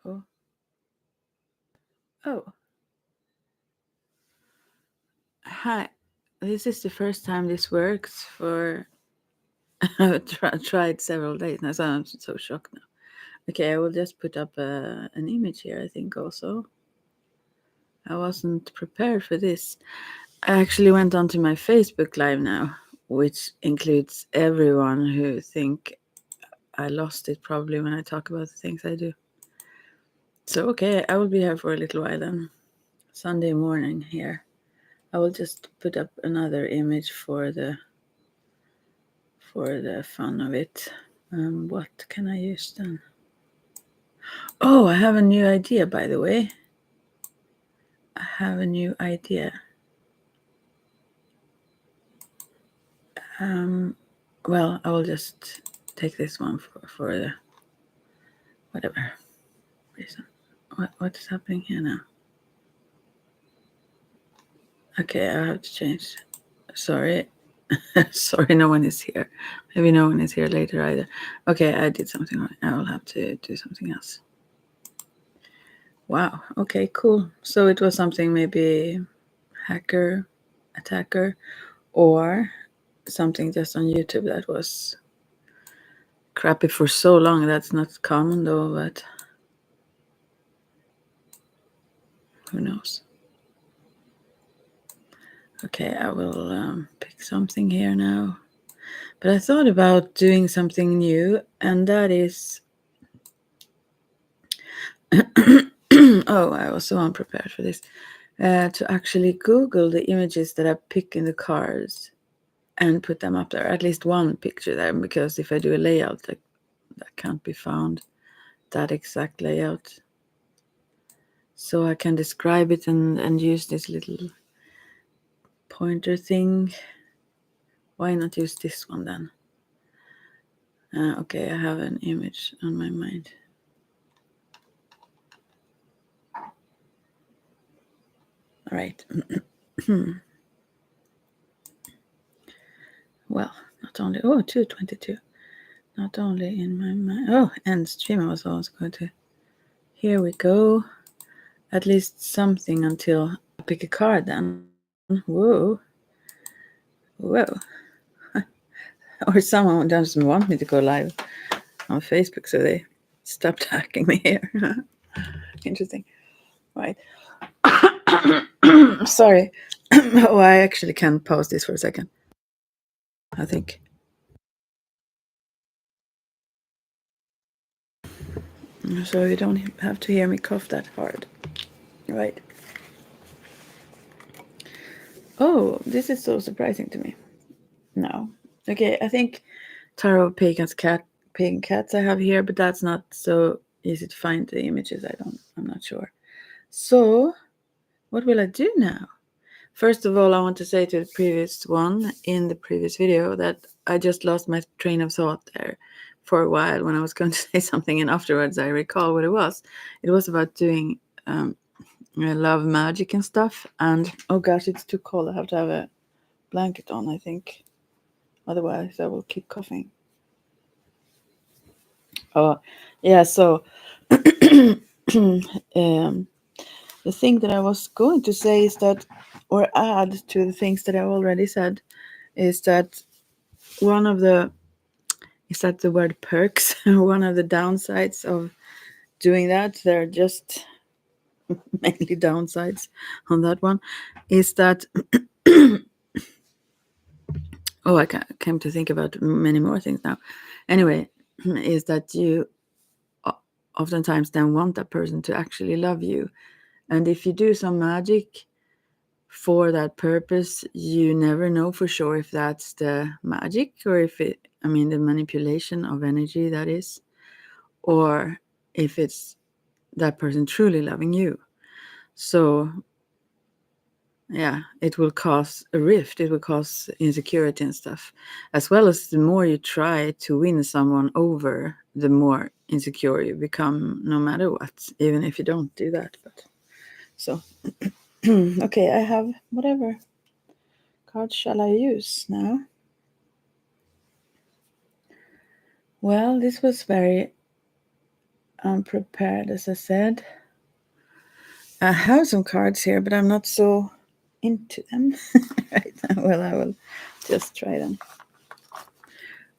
Oh. Oh. Hi. This is the first time this works for I've tried several days now, so I'm so shocked now. Okay, I will just put up an image here, I think also. I wasn't prepared for this. I actually went onto my Facebook Live now, which includes everyone who think I lost it probably when I talk about the things I do. So, okay, I will be here for a little while then. Sunday morning here. I will just put up another image for the fun of it. What can I use then? Oh, I have a new idea, by the way. I have a new idea. Well, I will just take this one for the whatever reason. What is happening here now? Okay, I have to change. Sorry. Sorry, no one is here. Maybe no one is here later either. Okay, I did something wrong. I will have to do something else. Wow. Okay, cool. So it was something maybe hacker, attacker, or something just on YouTube that was crappy for so long. That's not common though, but who knows? Okay, I will pick something here now. But I thought about doing something new, and that is. Oh, I was so unprepared for this. To actually Google the images that I pick in the cards and put them up there. At least one picture there, because if I do a layout, that can't be found. That exact layout. So I can describe it and use this little pointer thing. Why not use this one then? Okay, I have an image on my mind. All right. Well, not only 222. Not only in my mind. Oh, and stream I was also going to. Here we go. At least something until I pick a card then. Whoa. Or someone doesn't want me to go live on Facebook, so they stopped hacking me here. Interesting. Right. Sorry. Oh, I actually can pause this for a second. I think. So you don't have to hear me cough that hard. Right. Oh, this is so surprising to me. No. Okay, I think Tarot Pagan's Pagan Cats I have here, but that's not so easy to find the images. I'm not sure. So, what will I do now? First of all, I want to say to the previous one in the previous video that I just lost my train of thought there for a while when I was going to say something, and afterwards I recall what it was. It was about doing love magic and stuff. And oh gosh, it's too cold. I have to have a blanket on, I think. Otherwise, I will keep coughing. Oh, yeah. So, the thing that I was going to say is that, or add to the things that I already said, is that is that the word perks? One of the downsides of doing that, there are just mainly downsides on that one, is that, oh, I came to think about many more things now. Anyway, is that you oftentimes then want that person to actually love you. And if you do some magic for that purpose, you never know for sure if that's the magic or if the manipulation of energy, that is, or if it's that person truly loving you. So, yeah, it will cause a rift. It will cause insecurity and stuff. As well as the more you try to win someone over, the more insecure you become no matter what, even if you don't do that. But so, okay, I have whatever card shall I use now? Well, this was very unprepared, as I said. I have some cards here, but I'm not so into them right now. Well, I will just try them.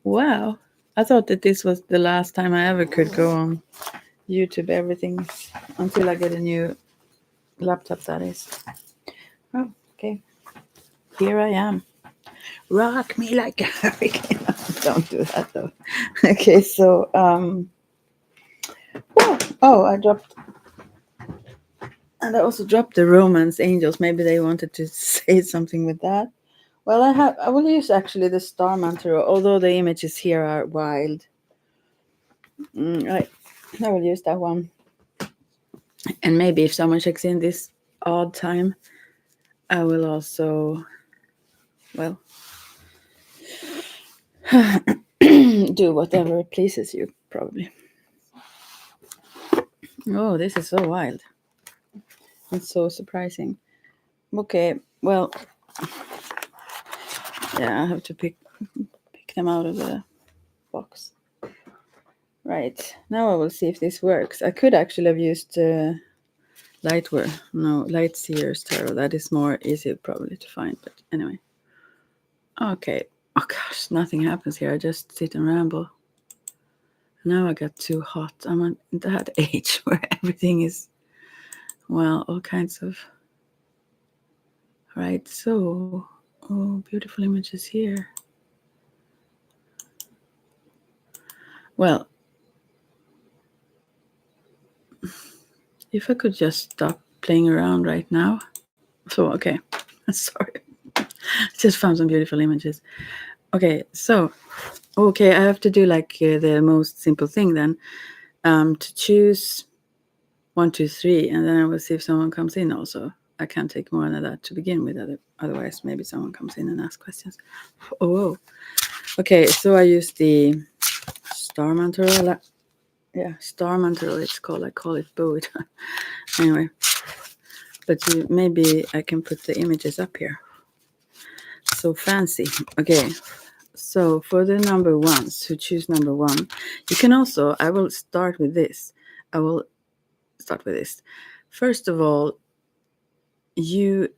Wow. I thought that this was the last time I ever could go on YouTube. Everything until I get a new laptop, that is. Oh, okay. Here I am. Rock me like a hurricane. Don't do that though. Okay, so I dropped, and I also dropped the Romance Angels. Maybe they wanted to say something with that. Well, I will use actually the Starman Tarot, although the images here are wild. I will use that one. And maybe if someone checks in this odd time, I will also, well, do whatever pleases you, probably. Oh, this is so wild. It's so surprising. Okay, well, yeah, I have to pick them out of the box. Right, now I will see if this works. I could actually have used Lightseer's Tarot. That is more easy probably to find, but anyway. Okay. Oh gosh, nothing happens here. I just sit and ramble. Now I got too hot. I'm at that age where everything is, well, all kinds of. Right, so, oh, beautiful images here. Well, if I could just stop playing around right now. So, okay, sorry. Just found some beautiful images. Okay, so, okay, I have to do like the most simple thing then. To choose 1, 2, 3, and then I will see if someone comes in also. I can't take more than that to begin with, otherwise maybe someone comes in and asks questions. Oh, okay, so I use the Starman Tarot. Yeah, Starman Tarot, it's called. I call it both. Anyway, but maybe I can put the images up here. So fancy. Okay, so for the number ones who choose number 1, you can also, I will start with this. First of all, you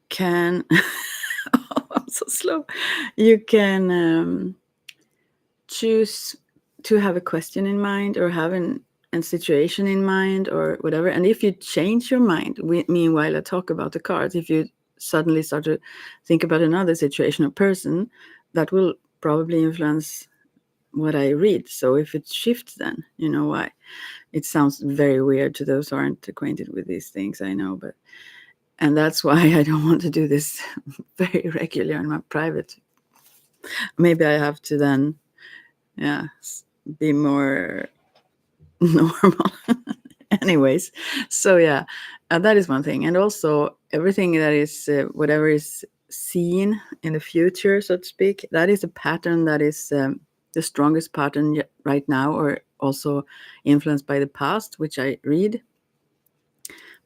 can, oh, I'm so slow. You can choose to have a question in mind or have a situation in mind or whatever. And if you change your mind, meanwhile I talk about the cards, if you suddenly start to think about another situation or person, that will probably influence what I read. So if it shifts, then you know why. It sounds very weird to those who aren't acquainted with these things, I know, and that's why I don't want to do this very regular in my private. Maybe I have to then, yeah, be more normal. Anyways, so yeah, that is one thing. And also everything that is, whatever is seen in the future, so to speak, that is a pattern that is the strongest pattern right now, or also influenced by the past, which I read.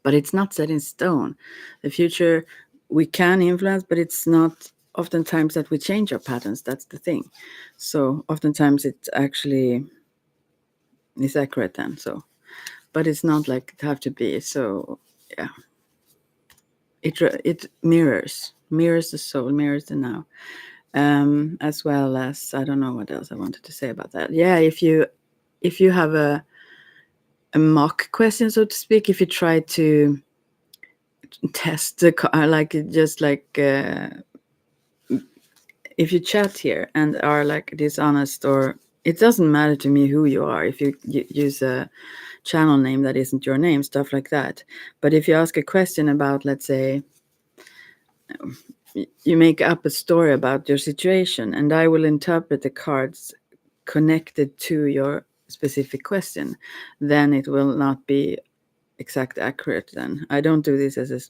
But it's not set in stone. The future we can influence, but it's not oftentimes that we change our patterns. That's the thing. So oftentimes it actually is accurate then. So, but it's not like it have to be. So yeah, it mirrors the soul, mirrors the now, as well as, I don't know what else I wanted to say about that. Yeah, if you have a mock question, so to speak, if you try to test the like just like if you chat here and are like dishonest, or it doesn't matter to me who you are, if you use a channel name that isn't your name, stuff like that. But if you ask a question about, let's say, you make up a story about your situation, and I will interpret the cards connected to your specific question, then it will not be exact accurate. Then I don't do this as a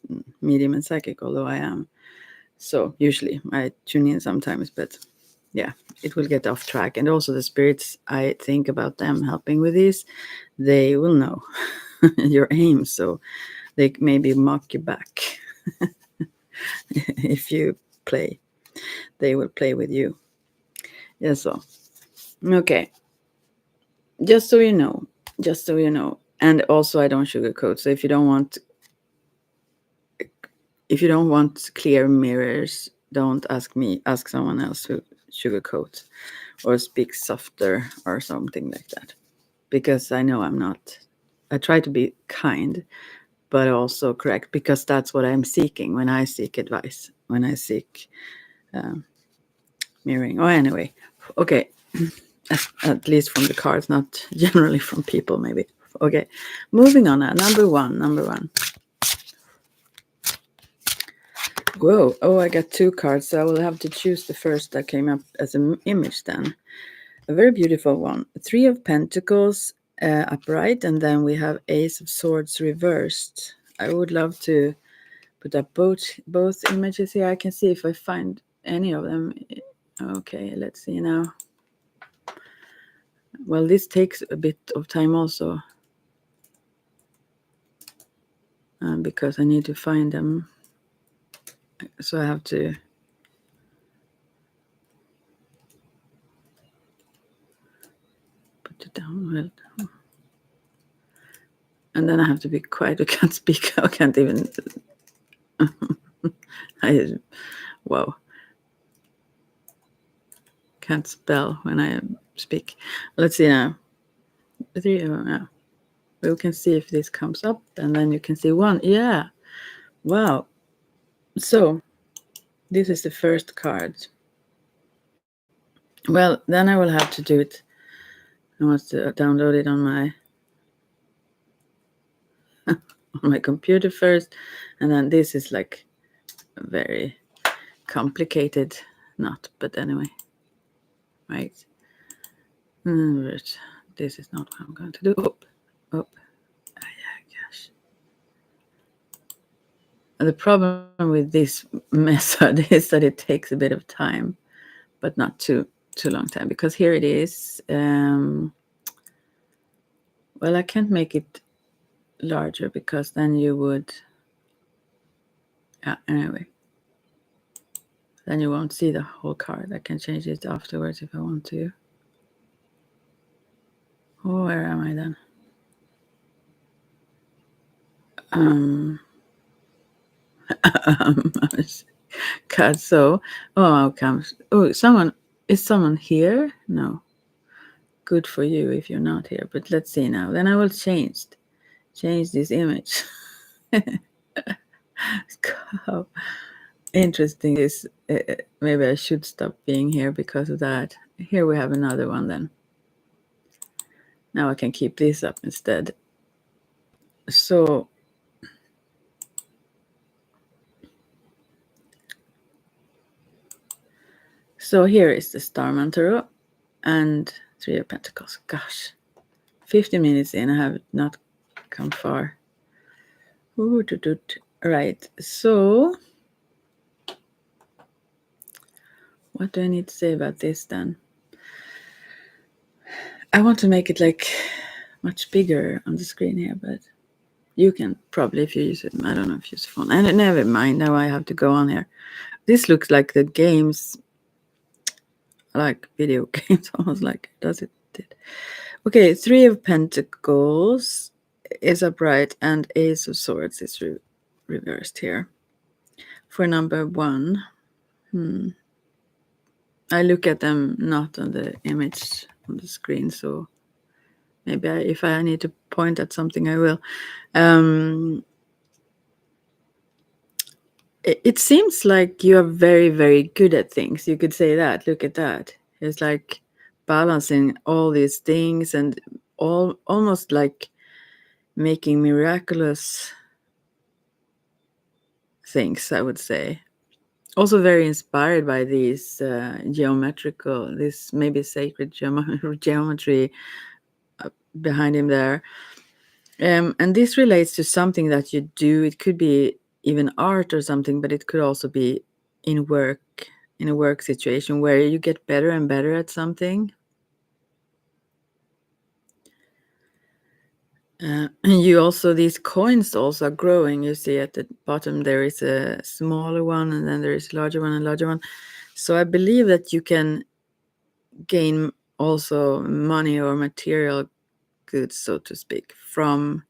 medium and psychic, although I am. So usually I tune in sometimes, but yeah, it will get off track. And also the spirits, I think about them helping with this, they will know your aim, so they maybe mock you back. If you play, they will play with you. Yeah, so okay. just so you know, and also I don't sugarcoat. So if you don't want clear mirrors, don't ask me. Ask someone else who sugarcoats or speaks softer or something like that. Because I know I'm not. I try to be kind, but also correct, because that's what I'm seeking when I seek advice, when I seek mirroring. Oh, anyway, okay. At least from the cards, not generally from people, maybe. Okay, moving on now. Number one. Whoa, oh, I got 2 cards, so I will have to choose the first that came up as an image then. A very beautiful one. 3 of Pentacles upright, and then we have Ace of Swords reversed. I would love to put up both images here. I can see if I find any of them. Okay, let's see now. Well, this takes a bit of time also, because I need to find them. So I have to put it down. Well, and then I have to be quiet. I can't speak. I can't even. Wow. Can't spell when I speak. Let's see now. 3 now. We can see if this comes up, and then you can see 1. Yeah. Wow. So this is the first card. Well, then I will have to do it. I want to download it on my computer first, and then this is like a very complicated knot, but anyway, right? But this is not what I'm going to do. Oh, yeah, gosh. And the problem with this method is that it takes a bit of time, but not too long time, because here it is. Well, I can't make it larger because then you would. Yeah, anyway. Then you won't see the whole card. I can change it afterwards if I want to. Oh, where am I then? God, so, comes. Oh, is someone here? No. Good for you if you're not here. But let's see now. Then I will change this image. How interesting is. Maybe I should stop being here because of that. Here we have another one then. Now I can keep this up instead. So here is the Starman Tarot and 3 of Pentacles. Gosh, 50 minutes in, I have not come far. Right, so what do I need to say about this then? I want to make it like much bigger on the screen here, but you can probably, if you use it, I don't know if you use phone. And never mind, now I have to go on here. This looks like the games, like video games, almost like, does it? Okay, 3 of Pentacles is upright and Ace of Swords is reversed here. For number 1, I look at them not on the image on the screen, so maybe if I need to point at something, I will. It seems like you are very, very good at things. You could say that. Look at that. It's like balancing all these things and almost like making miraculous things, I would say. Also very inspired by these this maybe sacred geometry behind him there. And this relates to something that you do. It could be even art or something, but it could also be in a work situation where you get better and better at something. And you also, these coins also are growing. You see at the bottom there is a smaller one, and then there is a larger one and larger one. So I believe that you can gain also money or material goods, so to speak, from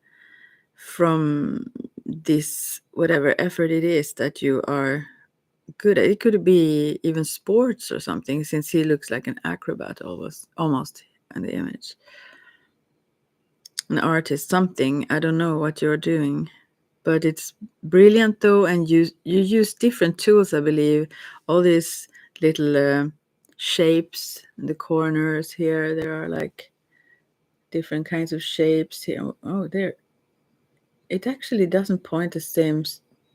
this whatever effort it is that you are good at. It could be even sports or something, since he looks like an acrobat almost in the image. An artist, something. I don't know what you're doing, but it's brilliant though, and you use different tools, I believe. All these little shapes in the corners here. There are like different kinds of shapes here. Oh, there. It actually doesn't point the same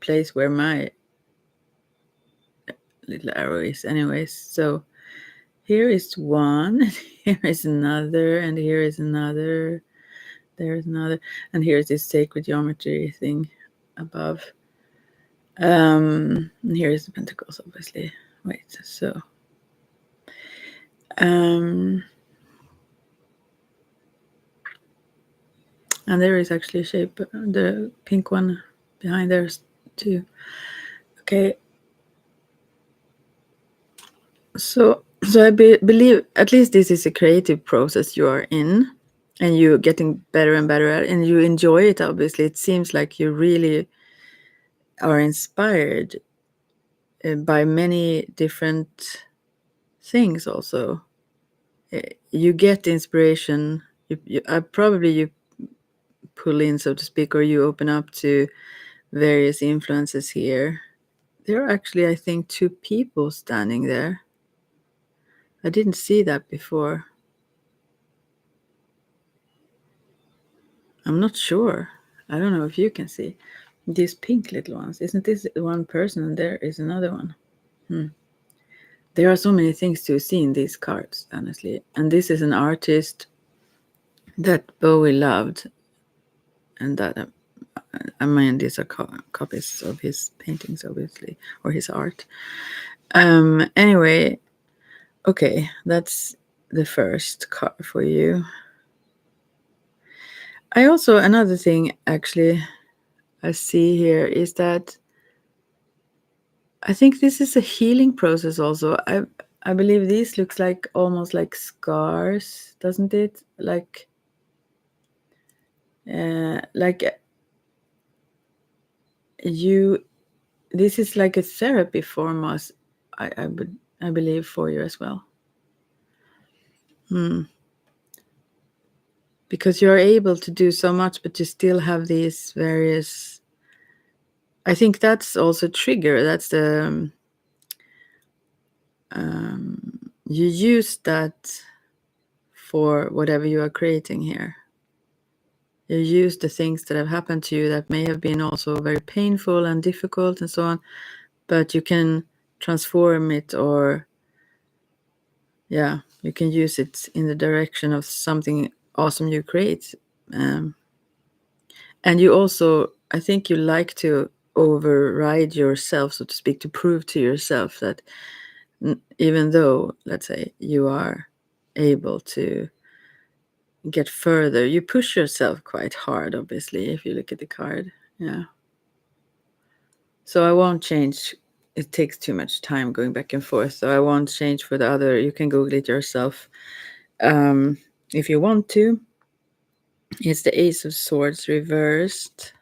place where my little arrow is anyways. So here is one, here is another, and here is another. There's another, and here's this sacred geometry thing above. And here is the pentacles, obviously. Wait, so and there is actually a shape, the pink one behind there too. Okay. So I believe at least this is a creative process you are in, and you're getting better and better at it, and you enjoy it. Obviously, it seems like you really are inspired by many different things. Also, you get inspiration. You pull in, so to speak, or you open up to various influences here. There are actually, I think, two people standing there. I didn't see that before. I'm not sure. I don't know if you can see these pink little ones. Isn't this one person and there is another one? There are so many things to see in these cards, honestly. And this is an artist that Bowie loved, and that I mean, these are copies of his paintings, obviously, or his art. Anyway, okay, that's the first card for you. I also, another thing actually I see here is that I think this is a healing process also. I believe this looks like almost like scars, doesn't it? Like you, this is like a therapy form, us. I believe for you as well. Because you're able to do so much, but you still have these various. I think that's also trigger. That's the you use that for whatever you are creating here. You use the things that have happened to you that may have been also very painful and difficult and so on, but you can transform it, or you can use it in the direction of something awesome you create. And you also, I think you like to override yourself, so to speak, to prove to yourself that even though, let's say, you are able to get further, you push yourself quite hard, obviously, if you look at the card. Yeah. So I won't change. It takes too much time going back and forth. So I won't change for the other. You can Google it yourself if you want to. It's the Ace of Swords reversed.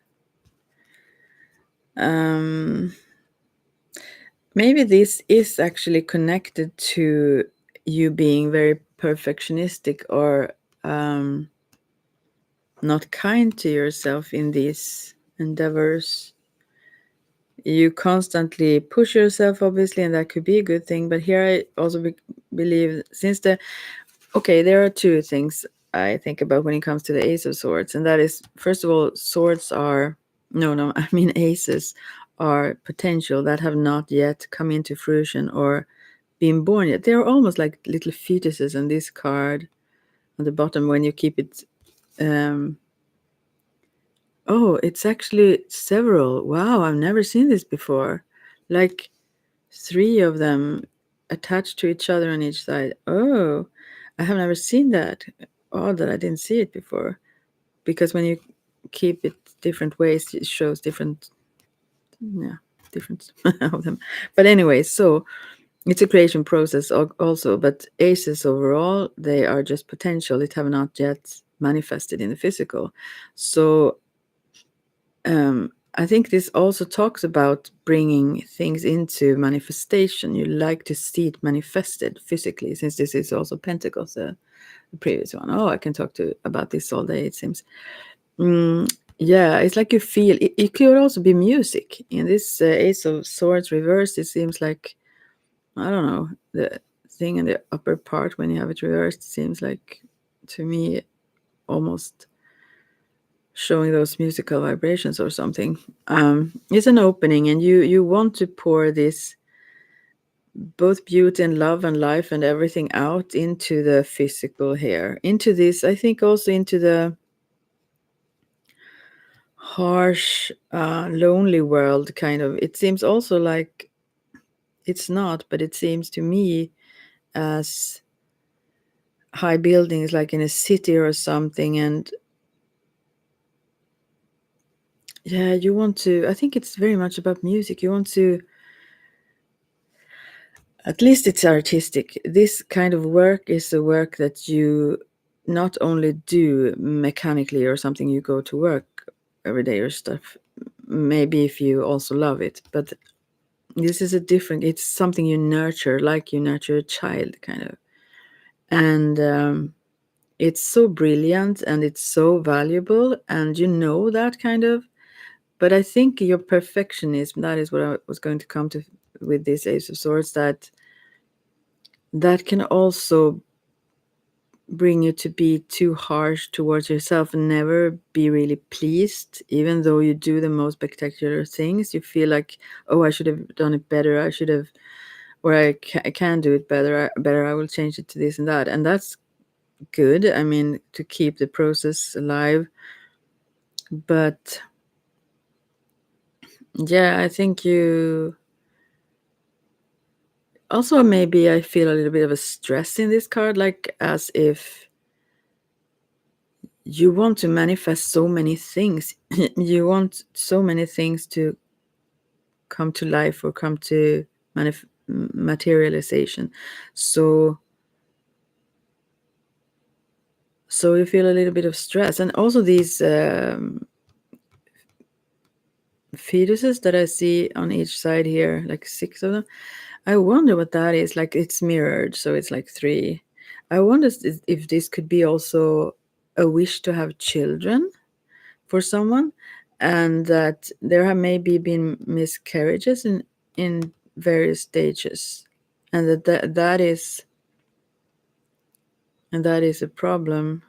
Maybe this is actually connected to you being very perfectionistic, or not kind to yourself in these endeavors. You constantly push yourself, obviously, and that could be a good thing. But here I also believe, since there are two things I think about when it comes to the Ace of Swords, and that is, first of all, swords are I mean aces are potential that have not yet come into fruition or been born yet. They're almost like little fetuses on this card on the bottom when you keep it. It's actually several. Wow, I've never seen this before. Like 3 of them attached to each other on each side. Oh, I have never seen that. Odd that I didn't see it before. Because when you keep it different ways, it shows different of them. But anyway, so it's a creation process also, but aces overall, they are just potential. It have not yet manifested in the physical. So I think this also talks about bringing things into manifestation. You like to see it manifested physically, since this is also Pentacles, the previous one. Oh, I can talk to about this all day, it seems. Yeah, it's like you feel it could also be music. In this Ace of Swords reversed, it seems like, I don't know, the thing in the upper part when you have it reversed seems like, to me, almost showing those musical vibrations or something. It's an opening, and you want to pour this both beauty and love and life and everything out into the physical here, into this, I think, also into the harsh, lonely world, kind of. It seems also like it's not, but it seems to me as high buildings like in a city or something. And yeah, you want to, I think it's very much about music. You want to, at least it's artistic. This kind of work is a work that you not only do mechanically or something, you go to work every day or stuff. Maybe if you also love it, but this is a different, it's something you nurture, like you nurture a child, kind of. And it's so brilliant and it's so valuable, and you know that, kind of. But I think your perfectionism, that is what I was going to come to with this Ace of Swords, that can also bring you to be too harsh towards yourself and never be really pleased. Even though you do the most spectacular things, you feel like, oh, I should have done it better, I should have, or I can do it better, I will change it to this and that. And that's good, I mean, to keep the process alive. But yeah, I think you also, maybe I feel a little bit of a stress in this card, like as if you want to manifest so many things. You want so many things to come to life or come to materialization. So you feel a little bit of stress. And also these fetuses that I see on each side here, like 6 of them, I wonder what that is. Like, it's mirrored, so it's like 3. I wonder if this could be also a wish to have children for someone, and that there have maybe been miscarriages in various stages, and that is a problem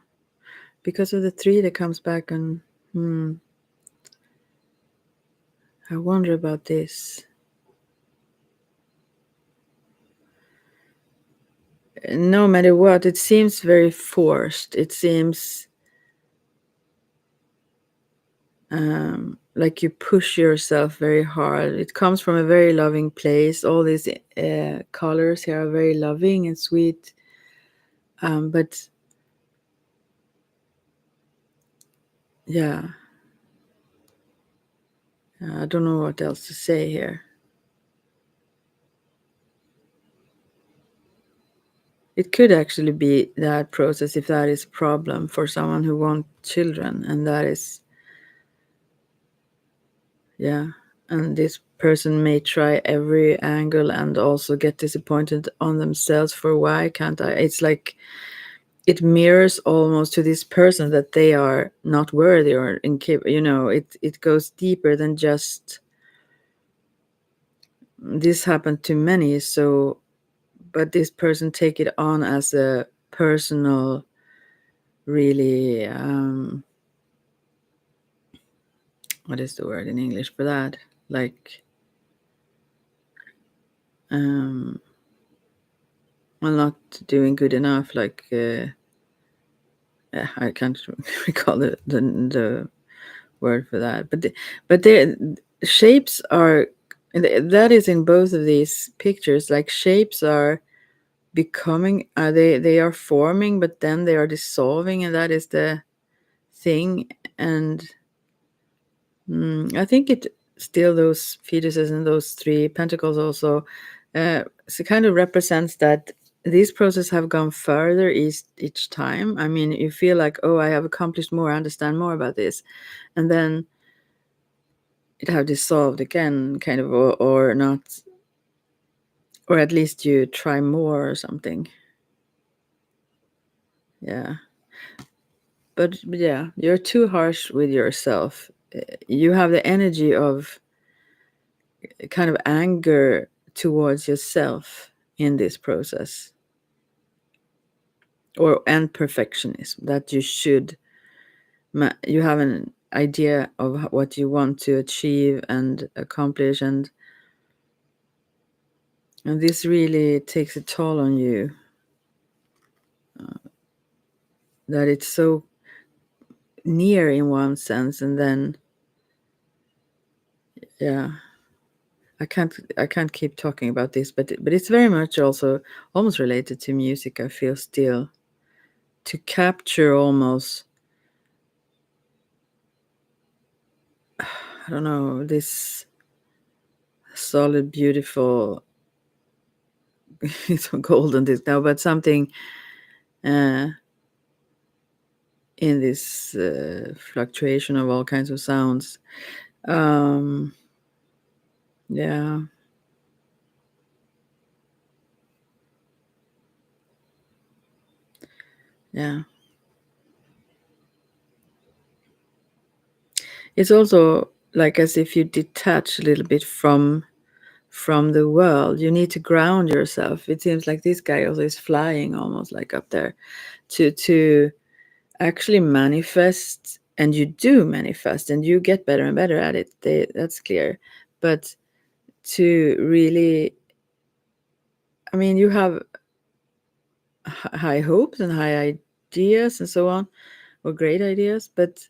because of the 3 that comes back. And I wonder about this. No matter what, it seems very forced. It seems like you push yourself very hard. It comes from a very loving place. All these colors here are very loving and sweet. But yeah, I don't know what else to say here. It could actually be that process if that is a problem for someone who wants children, and that is, yeah. And this person may try every angle and also get disappointed on themselves for, why can't I? It's like it mirrors almost to this person that they are not worthy or incapable. It goes deeper than just this happened to many. So, but this person take it on as a personal, really, what is the word in English for that? Like, well, not doing good enough. Like, I can't recall the word for that. But the shapes are, that is in both of these pictures. Like, shapes are becoming, they are forming, but then they are dissolving, and that is the thing. And I think it still, those fetuses and those 3 pentacles also so kind of represents that these processes have gone further each time. I mean, you feel like, oh, I have accomplished more, I understand more about this, and then it have dissolved again, kind of, or not, or at least you try more or something. Yeah. But yeah, you're too harsh with yourself. You have the energy of kind of anger towards yourself in this process, and perfectionism, that you should you have an idea of what you want to achieve and accomplish, and this really takes a toll on you, that it's so near in one sense, and then yeah, I can't keep talking about this, but it's very much also almost related to music, I feel, still, to capture almost, I don't know, this solid, beautiful, it's golden disc now, but something in this fluctuation of all kinds of sounds. um yeah, yeah, it's also like as if you detach a little bit from the world. You need to ground yourself. It seems like this guy also is flying almost like up there to actually manifest, and you do manifest, and you get better and better at it. That's clear. But to really, I mean, you have high hopes and high ideas and so on, or great ideas, but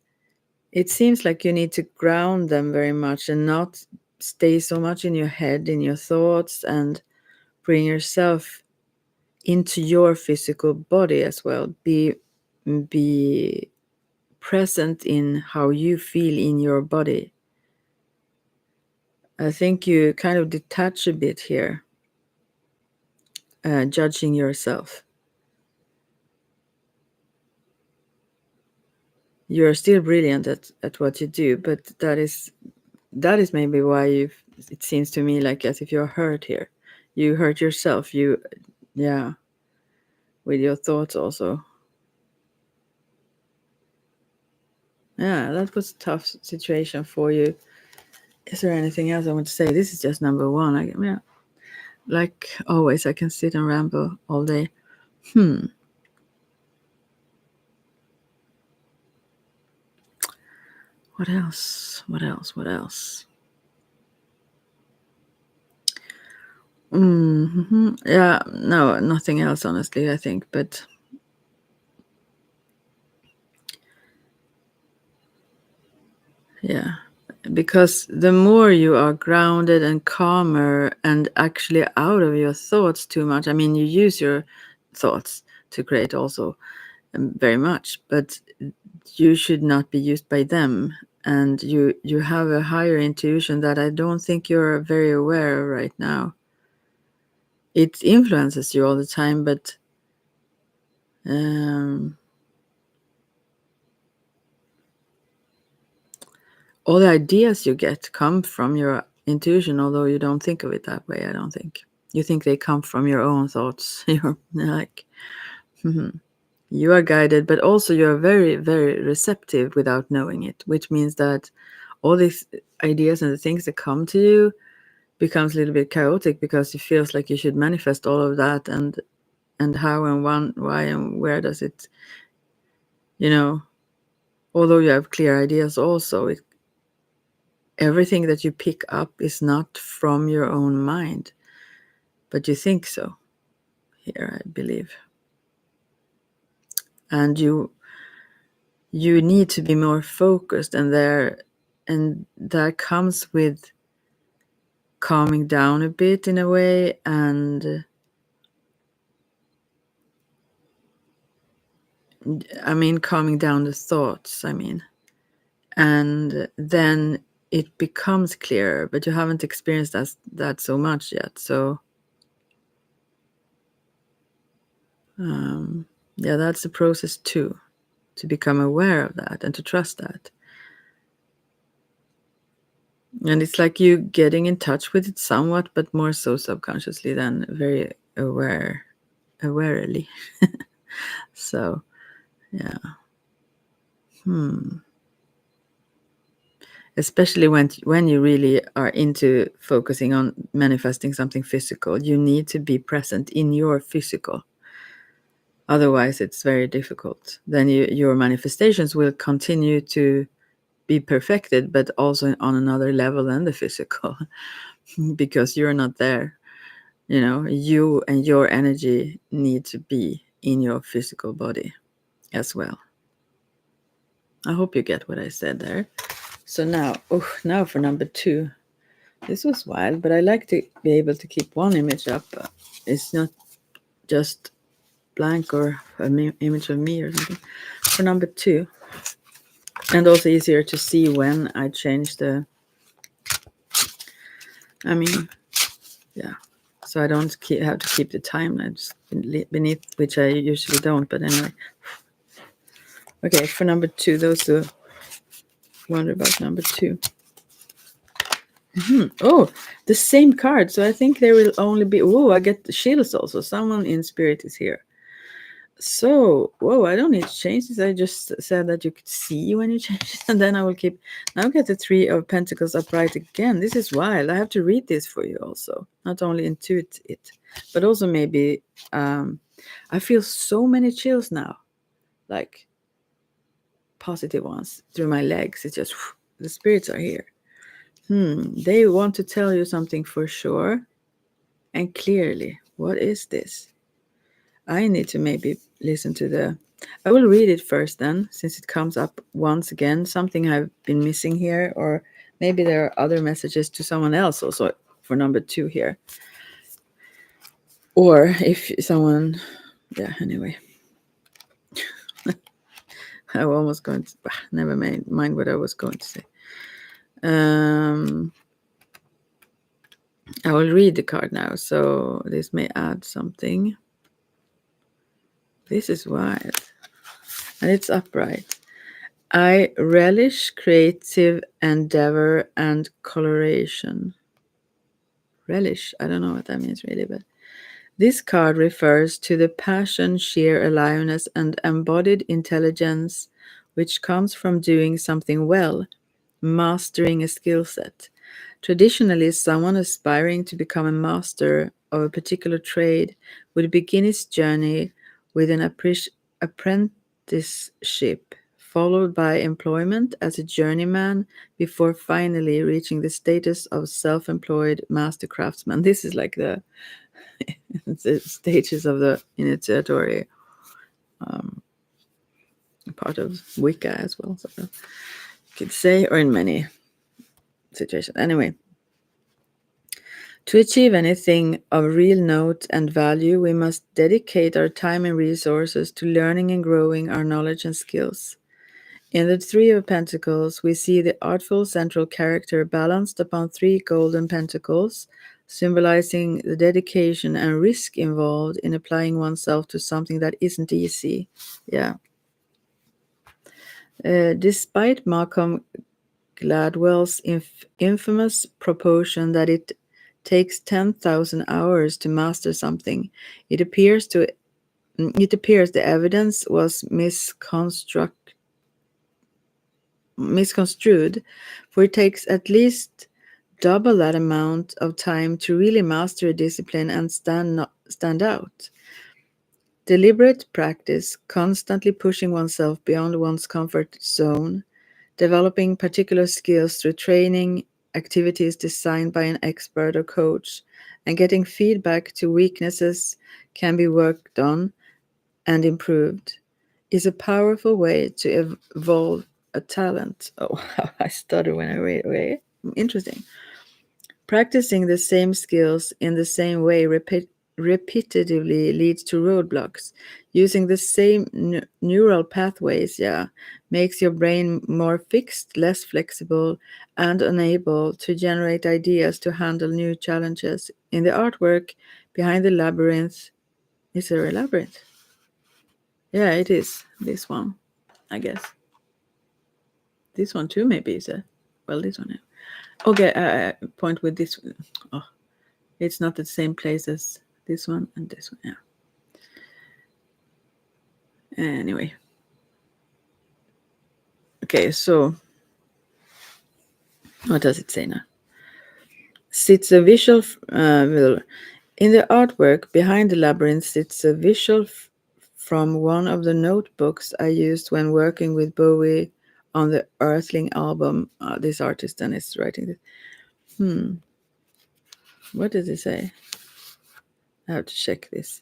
it seems like you need to ground them very much and not stay so much in your head, in your thoughts, and bring yourself into your physical body as well. Be present in how you feel in your body. I think you kind of detach a bit here, judging yourself. You're still brilliant at what you do, but that is maybe why it seems to me like as if you're hurt here. You hurt yourself. Yeah, with your thoughts also. Yeah, that was a tough situation for you. Is there anything else I want to say? This is just number one. Yeah, like always, I can sit and ramble all day. What else? What else? What else? Yeah, no, nothing else, honestly, I think. But yeah, because the more you are grounded and calmer and actually out of your thoughts too much, I mean, you use your thoughts to create also, very much, but you should not be used by them. And you have a higher intuition that I don't think you're very aware of right now. It influences you all the time, but um, all the ideas you get come from your intuition, although you don't think of it that way. I don't think you think they come from your own thoughts. You're like, you are guided, but also you're very, very receptive without knowing it, which means that all these ideas and the things that come to you becomes a little bit chaotic, because it feels like you should manifest all of that, and how and why and where does it, you know although you have clear ideas also, everything that you pick up is not from your own mind, but you think so here, I believe. And you need to be more focused, and that comes with calming down a bit in a way, and I mean calming down the thoughts, I mean, and then it becomes clearer, but you haven't experienced that so much yet. So Yeah, that's the process too, to become aware of that and to trust that. And it's like you getting in touch with it somewhat, but more so subconsciously than very awarely. So, yeah. Especially when you really are into focusing on manifesting something physical, you need to be present in your physical. Otherwise, it's very difficult. Then your manifestations will continue to be perfected, but also on another level than the physical, because you're not there. You and your energy need to be in your physical body as well. I hope you get what I said there. So now for number 2. This was wild, but I like to be able to keep one image up. It's not just blank or an image of me or something. For number 2, and also easier to see when I change the. I mean, yeah. So I don't have to keep the timelines beneath, which I usually don't. But anyway, okay. For number 2, those who wonder about number 2. Oh, the same card. So I think there will only be. Oh, I get the shields also. Someone in spirit is here. So, whoa, I don't need to change this. I just said that you could see when you change it, and then I will keep. Now get the 3 of Pentacles upright again. This is wild. I have to read this for you also. Not only intuit it, but also maybe. I feel so many chills now, like positive ones through my legs. It's just the spirits are here. They want to tell you something for sure and clearly. What is this? I need to maybe listen to I will read it first then, since it comes up once again. Something I've been missing here, or maybe there are other messages to someone else also for number 2 here. Or if someone, yeah, anyway. I was almost going to, never mind what I was going to say. I will read the card now, so this may add something. This is wild. And it's upright. I relish creative endeavor and coloration. Relish, I don't know what that means really, but this card refers to the passion, sheer aliveness, and embodied intelligence which comes from doing something well, mastering a skill set. Traditionally, someone aspiring to become a master of a particular trade would begin his journey with an apprenticeship, followed by employment as a journeyman before finally reaching the status of self-employed master craftsman. This is like the stages of the initiatory part of Wicca as well. So you could say, or in many situations. Anyway, to achieve anything of real note and value, we must dedicate our time and resources to learning and growing our knowledge and skills. In the 3 of Pentacles, we see the artful central character balanced upon 3 golden pentacles, symbolizing the dedication and risk involved in applying oneself to something that isn't easy. Yeah. Despite Malcolm Gladwell's infamous proposition that it takes 10,000 hours to master something, it appears the evidence was misconstrued, for it takes at least double that amount of time to really master a discipline and stand out. Deliberate practice, constantly pushing oneself beyond one's comfort zone, developing particular skills through training, activities designed by an expert or coach, and getting feedback to weaknesses can be worked on and improved, is a powerful way to evolve a talent. Oh, I stutter when I read away. Interesting. Practicing the same skills in the same way repetitively leads to roadblocks. Using the same neural pathways, makes your brain more fixed, less flexible, and unable to generate ideas to handle new challenges. In the artwork behind the labyrinth, is there a labyrinth? Yeah, it is this one, I guess. This one too, maybe is a, well, this one. Yeah. Okay, point with this. Oh, it's not the same place as this one and this one. Yeah. Anyway. Okay, so what does it say now? Sits a visual. In the artwork behind the labyrinth sits a visual from one of the notebooks I used when working with Bowie on the Earthling album. This artist then is writing this. What does it say? I have to check this.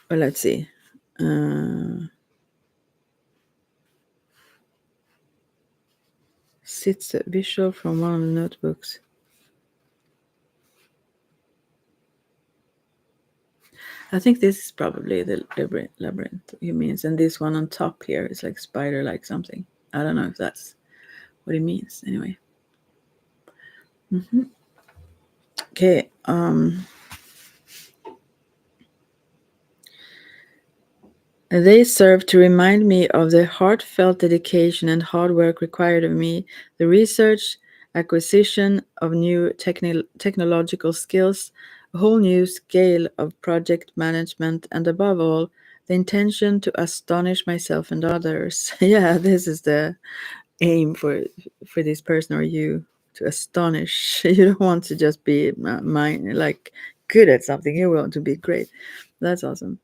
Well, let's see. Sits a visual from one of the notebooks. I think this is probably the labyrinth he means, and this one on top here is like spider-like something. I don't know if that's what he means. Anyway. Okay. They serve to remind me of the heartfelt dedication and hard work required of me, the research, acquisition of new technological skills, a whole new scale of project management, and above all, the intention to astonish myself and others. Yeah, this is the aim for this person or you, to astonish. You don't want to just be like good at something. You want to be great. That's awesome.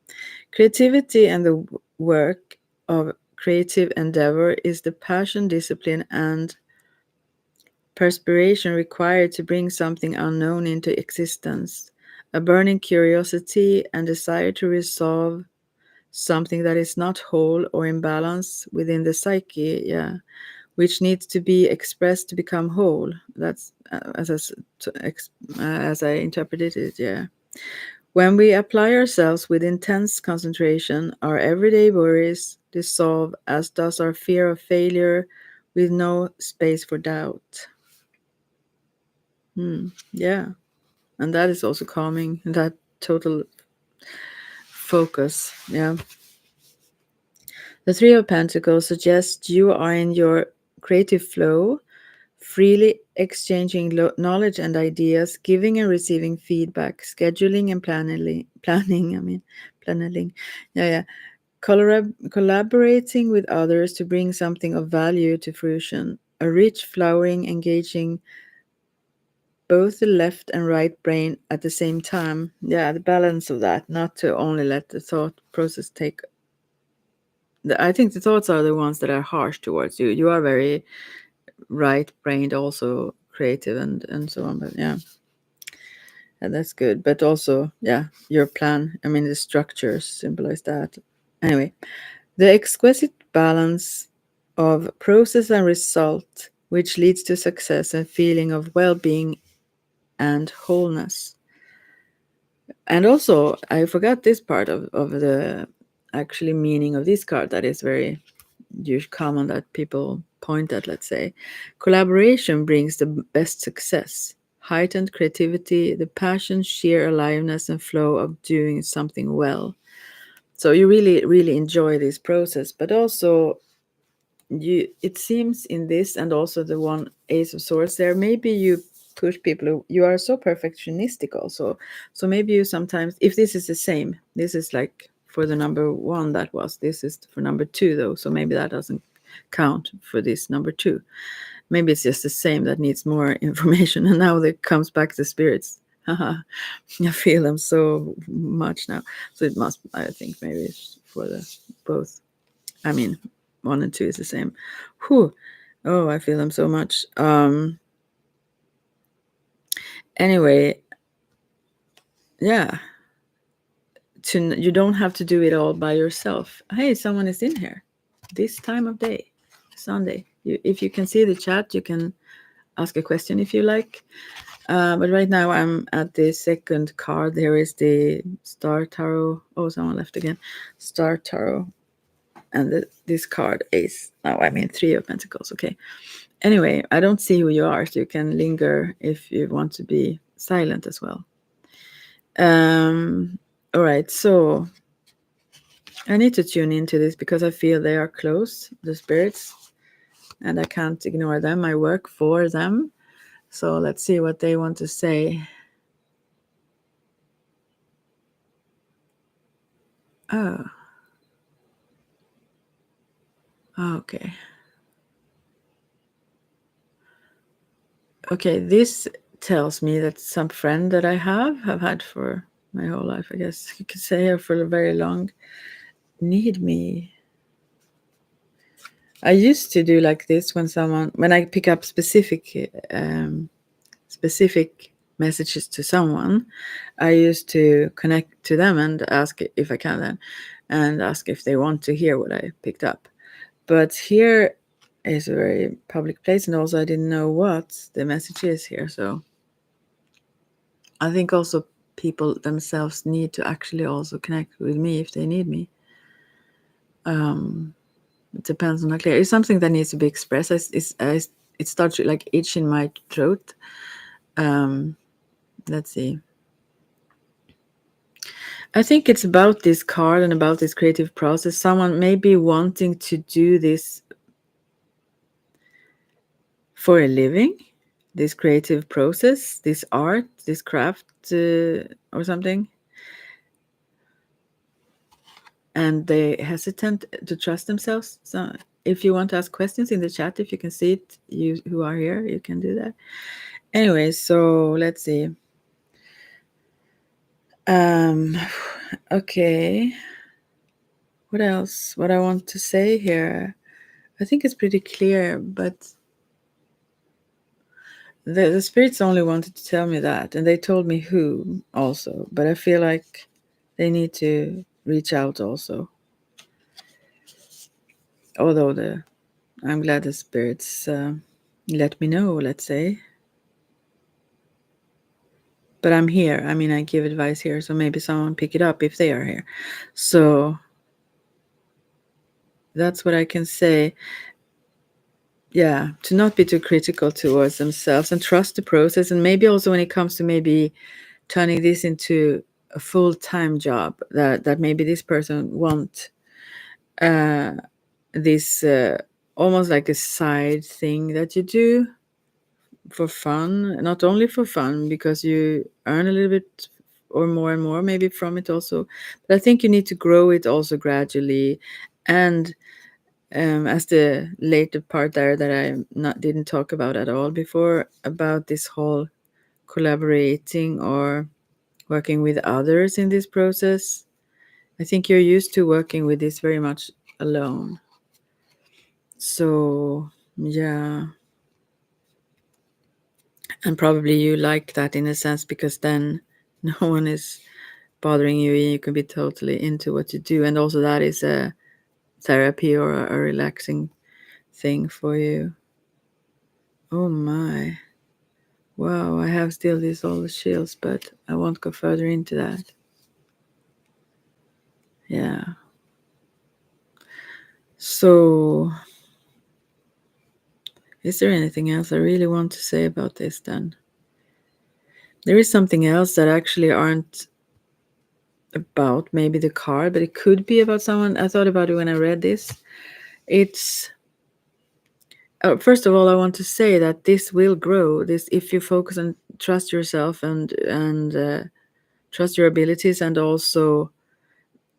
Creativity and the work of creative endeavor is the passion, discipline, and perspiration required to bring something unknown into existence. A burning curiosity and desire to resolve something that is not whole or in balance within the psyche, yeah, which needs to be expressed to become whole. That's as I interpreted it, yeah. When we apply ourselves with intense concentration, our everyday worries dissolve, as does our fear of failure, with no space for doubt. Yeah, and that is also calming, that total focus. Yeah. The Three of Pentacles suggests you are in your creative flow, freely exchanging knowledge and ideas, giving and receiving feedback, scheduling and planning. Yeah. Collaborating with others to bring something of value to fruition. A rich, flowering, engaging both the left and right brain at the same time. Yeah, the balance of that, not to only let the thought process take. I think the thoughts are the ones that are harsh towards you. You are very right-brained, also creative and so on. But yeah, and that's good. But also, yeah, your plan. I mean, the structures symbolize that. Anyway, the exquisite balance of process and result, which leads to success and feeling of well-being and wholeness. And also, I forgot this part of the actually meaning of this card that is very common that people point at, let's say. Collaboration brings the best success, heightened creativity, the passion, sheer aliveness, and flow of doing something well. So you really, really enjoy this process, but also it seems in this and also the one Ace of Swords there, maybe you push people, you are so perfectionistic also, so maybe you sometimes, if this is the same, this is like for the number one, that was, this is for number two though, so maybe that doesn't count for this number two. Maybe it's just the same that needs more information, and now it comes back to spirits. I feel them so much now, so it must, I think maybe it's for the both. I mean, 1 and 2 is the same. Whew. Oh, I feel them so much. Anyway, yeah. You don't have to do it all by yourself. Hey, someone is in here. This time of day, Sunday. If you can see the chat, you can ask a question if you like. But right now I'm at the second card. There is the Star Tarot. Oh, someone left again. Star Tarot. And this card Ace. No, I mean 3 of Pentacles. Okay. Anyway, I don't see who you are, so you can linger if you want to be silent as well. All right, so I need to tune into this because I feel they are close, the spirits, and I can't ignore them. I work for them. So let's see what they want to say. Oh. Okay. Okay, this tells me that some friend that I have had for my whole life, I guess you could say, her for a very long, need me. I used to do like this when I pick up specific messages to someone, I used to connect to them and ask if I can then, and ask if they want to hear what I picked up. But here is a very public place, and also I didn't know what the message is here. So I think also people themselves need to actually also connect with me if they need me. It depends on how clear. It's something that needs to be expressed. It starts with like itch in my throat. Let's see. I think it's about this card and about this creative process. Someone may be wanting to do this for a living, this creative process, this art, this craft, or something. And they hesitant to trust themselves. So if you want to ask questions in the chat, if you can see it, you who are here, you can do that. Anyway, so let's see. Okay. What else? What I want to say here, I think it's pretty clear, but the spirits only wanted to tell me that, and they told me who also, but I feel like they need to reach out also. Although I'm glad the spirits let me know, let's say. But I'm here. I mean, I give advice here, so maybe someone pick it up if they are here. So that's what I can say. Yeah, to not be too critical towards themselves and trust the process. And maybe also when it comes to maybe turning this into a full-time job, that maybe this person want this almost like a side thing that you do for fun, not only for fun, because you earn a little bit or more and more maybe from it also, but I think you need to grow it also gradually. And as the later part there that I didn't talk about at all before, about this whole collaborating or working with others in this process, I think you're used to working with this very much alone. So yeah, and probably you like that in a sense, because then no one is bothering you and you can be totally into what you do, and also that is a therapy or a relaxing thing for you. Oh my, wow, I have still these all the chills, but I won't go further into that. Yeah, so is there anything else I really want to say about this then? There is something else that actually aren't about maybe the card, but it could be about someone. I thought about it when I read this. It's first of all, I want to say that this will grow. This, if you focus and trust yourself and trust your abilities, and also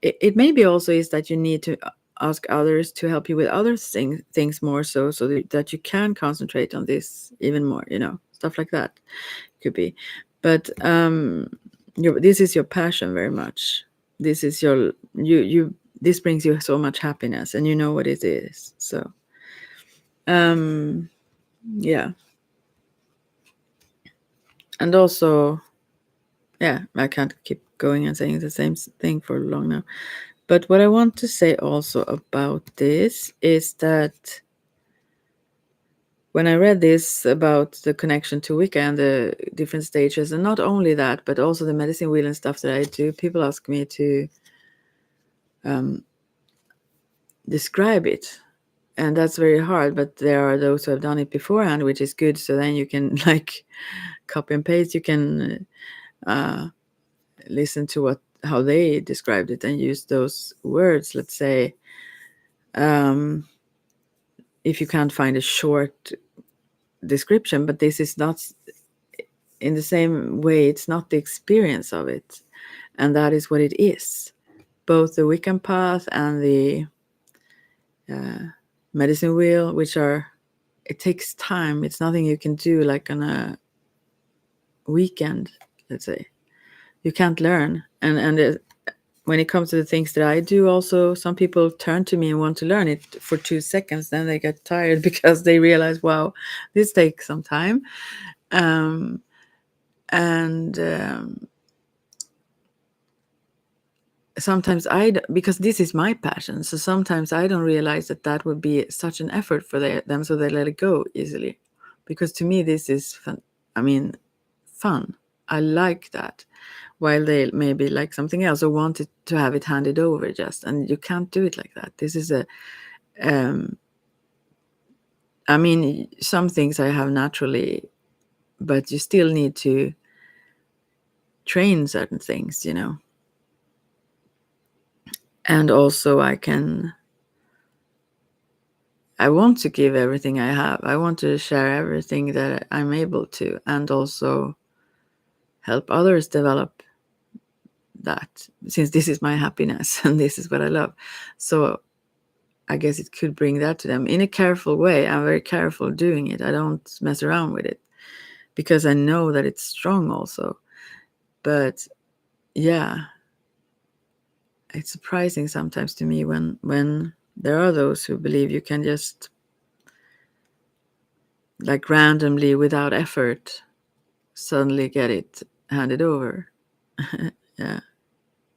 it maybe also is that you need to ask others to help you with other things more, so that you can concentrate on this even more. Stuff like that could be. But this is your passion very much. This is your you. This brings you so much happiness, and you know what it is. So yeah. And also, yeah, I can't keep going and saying the same thing for long now. But what I want to say also about this is that when I read this about the connection to Wicca and the different stages, and not only that, but also the medicine wheel and stuff that I do, people ask me to describe it. And that's very hard, but there are those who have done it beforehand, which is good. So then you can copy and paste. You can listen to how they described it and use those words. Let's say, if you can't find a short description, but this is not in the same way, it's not the experience of it, and that is what it is. Both the Wiccan path and the medicine wheel, which are, it takes time. It's nothing you can do like on a weekend, let's say. You can't learn. And when it comes to the things that I do, also, some people turn to me and want to learn it for 2 seconds. Then they get tired because they realize, wow, this takes some time. Sometimes because this is my passion, so sometimes I don't realize that would be such an effort for them, so they let it go easily. Because to me, this is fun. Fun. I like that. While they maybe like something else or wanted to have it handed over just, and you can't do it like that. This is some things I have naturally, but you still need to train certain things, And also I want to give everything I have. I want to share everything that I'm able to, and also help others develop that, since this is my happiness and this is what I love. So I guess it could bring that to them in a careful way. I'm very careful doing it. I don't mess around with it because I know that it's strong also. But yeah, it's surprising sometimes to me when there are those who believe you can just, like, randomly, without effort, suddenly get it handed over. Yeah,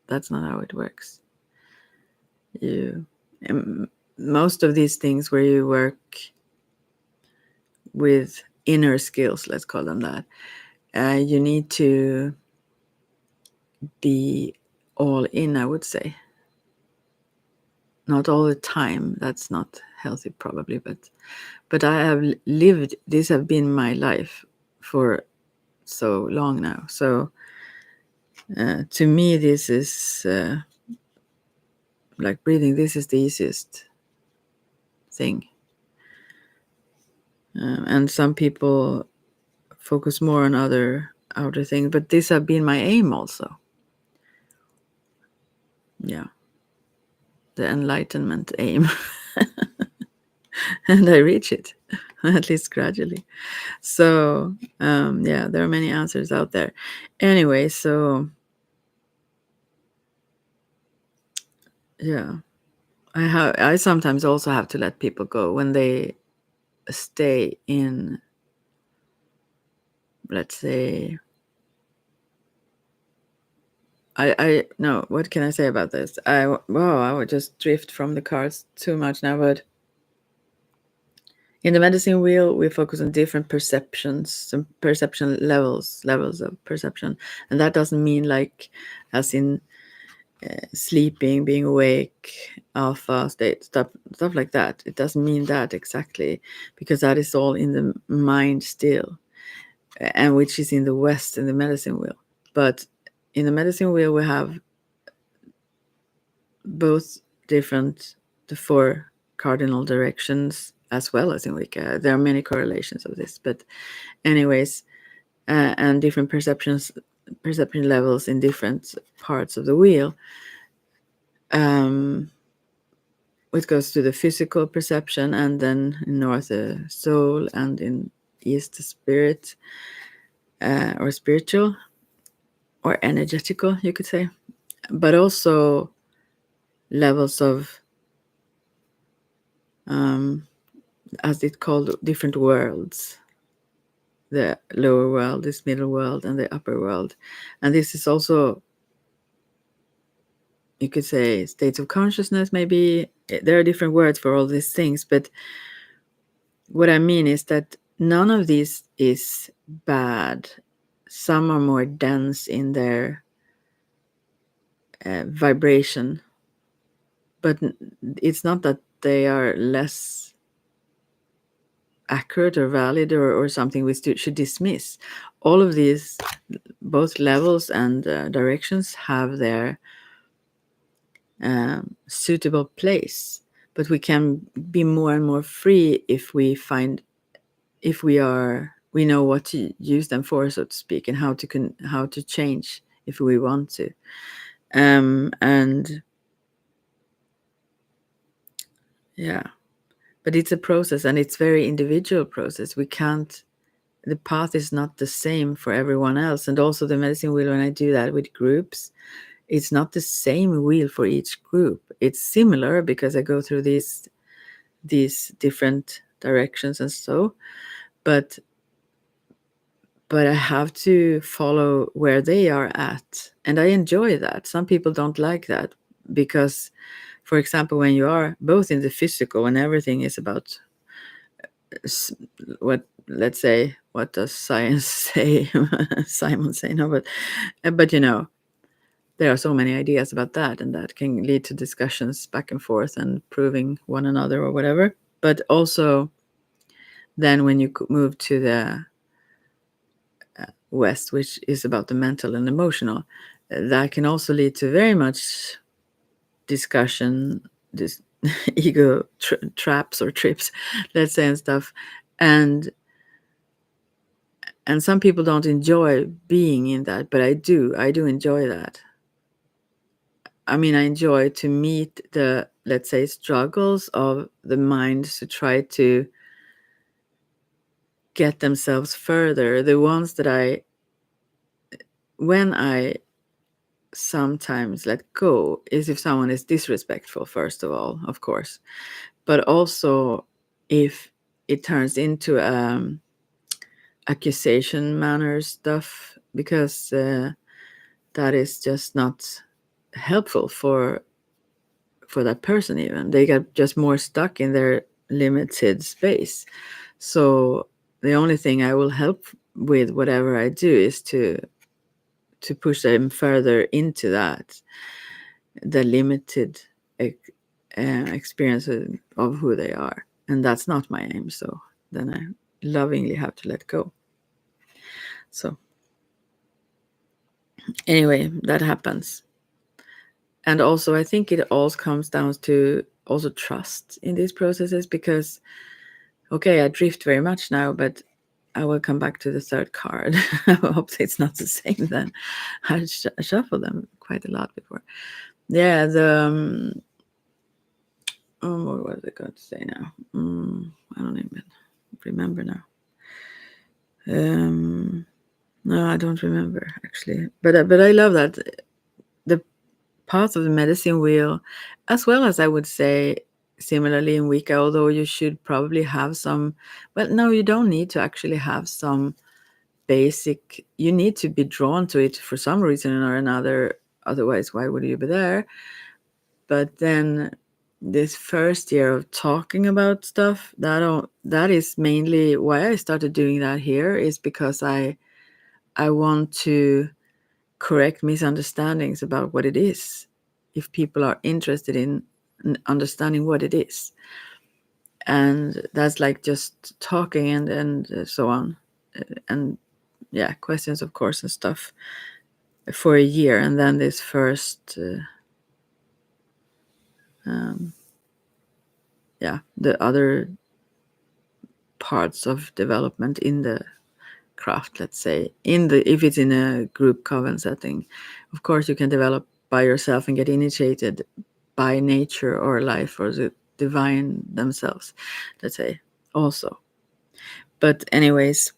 that's not how it works. Most of these things where you work with inner skills, let's call them that, you need to be all in, I would say. Not all the time. That's not healthy, probably, but I have lived, this have been my life for so long now. So to me, this is like breathing. This is the easiest thing. And some people focus more on other outer things, but this have been my aim also. Yeah, the enlightenment aim. And I reach it, at least gradually. So yeah, there are many answers out there. Anyway, so yeah, I sometimes also have to let people go when they stay in, let's say, I no, what can I say about this? I would just drift from the cards too much now. But in the medicine wheel, we focus on different perceptions, some perception levels of perception, and that doesn't mean like as in sleeping, being awake, alpha state, stuff like that. It doesn't mean that exactly, because that is all in the mind still, and which is in the West, in the medicine wheel. But in the medicine wheel, we have both the 4 cardinal directions, as well as in Wicca. There are many correlations of this, but anyways, and different perception levels in different parts of the wheel. It goes to the physical perception, and then in north the soul, and in east the spirit, or spiritual, or energetical, you could say. But also levels of, as it's called, different worlds. The lower world, this middle world, and the upper world. And this is also, you could say, states of consciousness, maybe. There are different words for all these things, but what I mean is that none of these is bad. Some are more dense in their vibration, but it's not that they are less accurate or valid or something we should dismiss. All of these, both levels and directions, have their suitable place, but we can be more and more free if we know what to use them for, so to speak, and how to change if we want to. And yeah, but it's a process, and it's very individual process. The path is not the same for everyone else. And also the medicine wheel, when I do that with groups, it's not the same wheel for each group. It's similar because I go through these different directions and so, but I have to follow where they are at, and I enjoy that. Some people don't like that because, for example, when you are both in the physical and everything is about what, let's say, what does science say? Simon say no, but there are so many ideas about that, and that can lead to discussions back and forth and proving one another or whatever. But also then when you move to the West, which is about the mental and emotional, that can also lead to very much discussion, this ego traps or trips, let's say, and stuff. And some people don't enjoy being in that, but I do enjoy that. I mean, I enjoy to meet the, let's say, struggles of the mind to try to get themselves further. The ones that when I sometimes let go is if someone is disrespectful, first of all, of course, but also if it turns into accusation manner stuff, because that is just not helpful for that person. Even they get just more stuck in their limited space. So the only thing I will help with whatever I do is to push them further into that, the limited experience of who they are. And that's not my aim. So then I lovingly have to let go. So anyway, that happens. And also, I think it all comes down to also trust in these processes, because, okay, I drift very much now, but I will come back to the third card. I hope it's not the same then. I shuffled them quite a lot before. Yeah, what was I going to say now? I don't even remember now. No, I don't remember actually. But I love that the path of the medicine wheel, as well as I would say similarly in Wicca, although you should probably have some. Well, no, you don't need to actually have some basic. You need to be drawn to it for some reason or another. Otherwise, why would you be there? But then this first year of talking about stuff, that is mainly why I started doing that here, is because I want to correct misunderstandings about what it is, if people are interested in understanding what it is. And that's like just talking and so on, and yeah, questions of course and stuff, for a year. And then this first the other parts of development in the craft, let's say, if it's in a group coven setting, of course you can develop by yourself and get initiated by nature or life or the divine themselves, let's say, also. But anyways,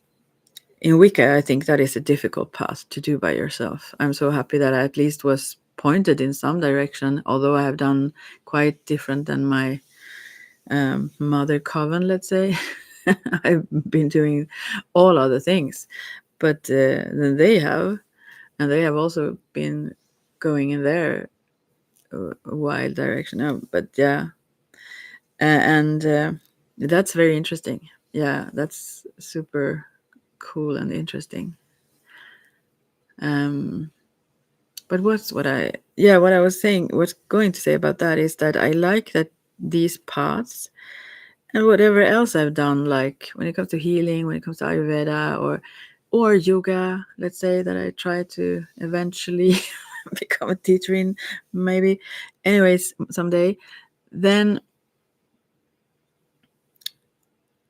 in Wicca, I think that is a difficult path to do by yourself. I'm so happy that I at least was pointed in some direction, although I have done quite different than my mother coven, let's say. I've been doing all other things, but then they have also been going in their wild direction. No, but yeah, and that's very interesting. Yeah, that's super cool and interesting. But what I was going to say about that is that I like that these paths And whatever else I've done, like when it comes to healing, when it comes to Ayurveda or yoga, let's say that I try to eventually become a teacher in, maybe, anyways, someday, then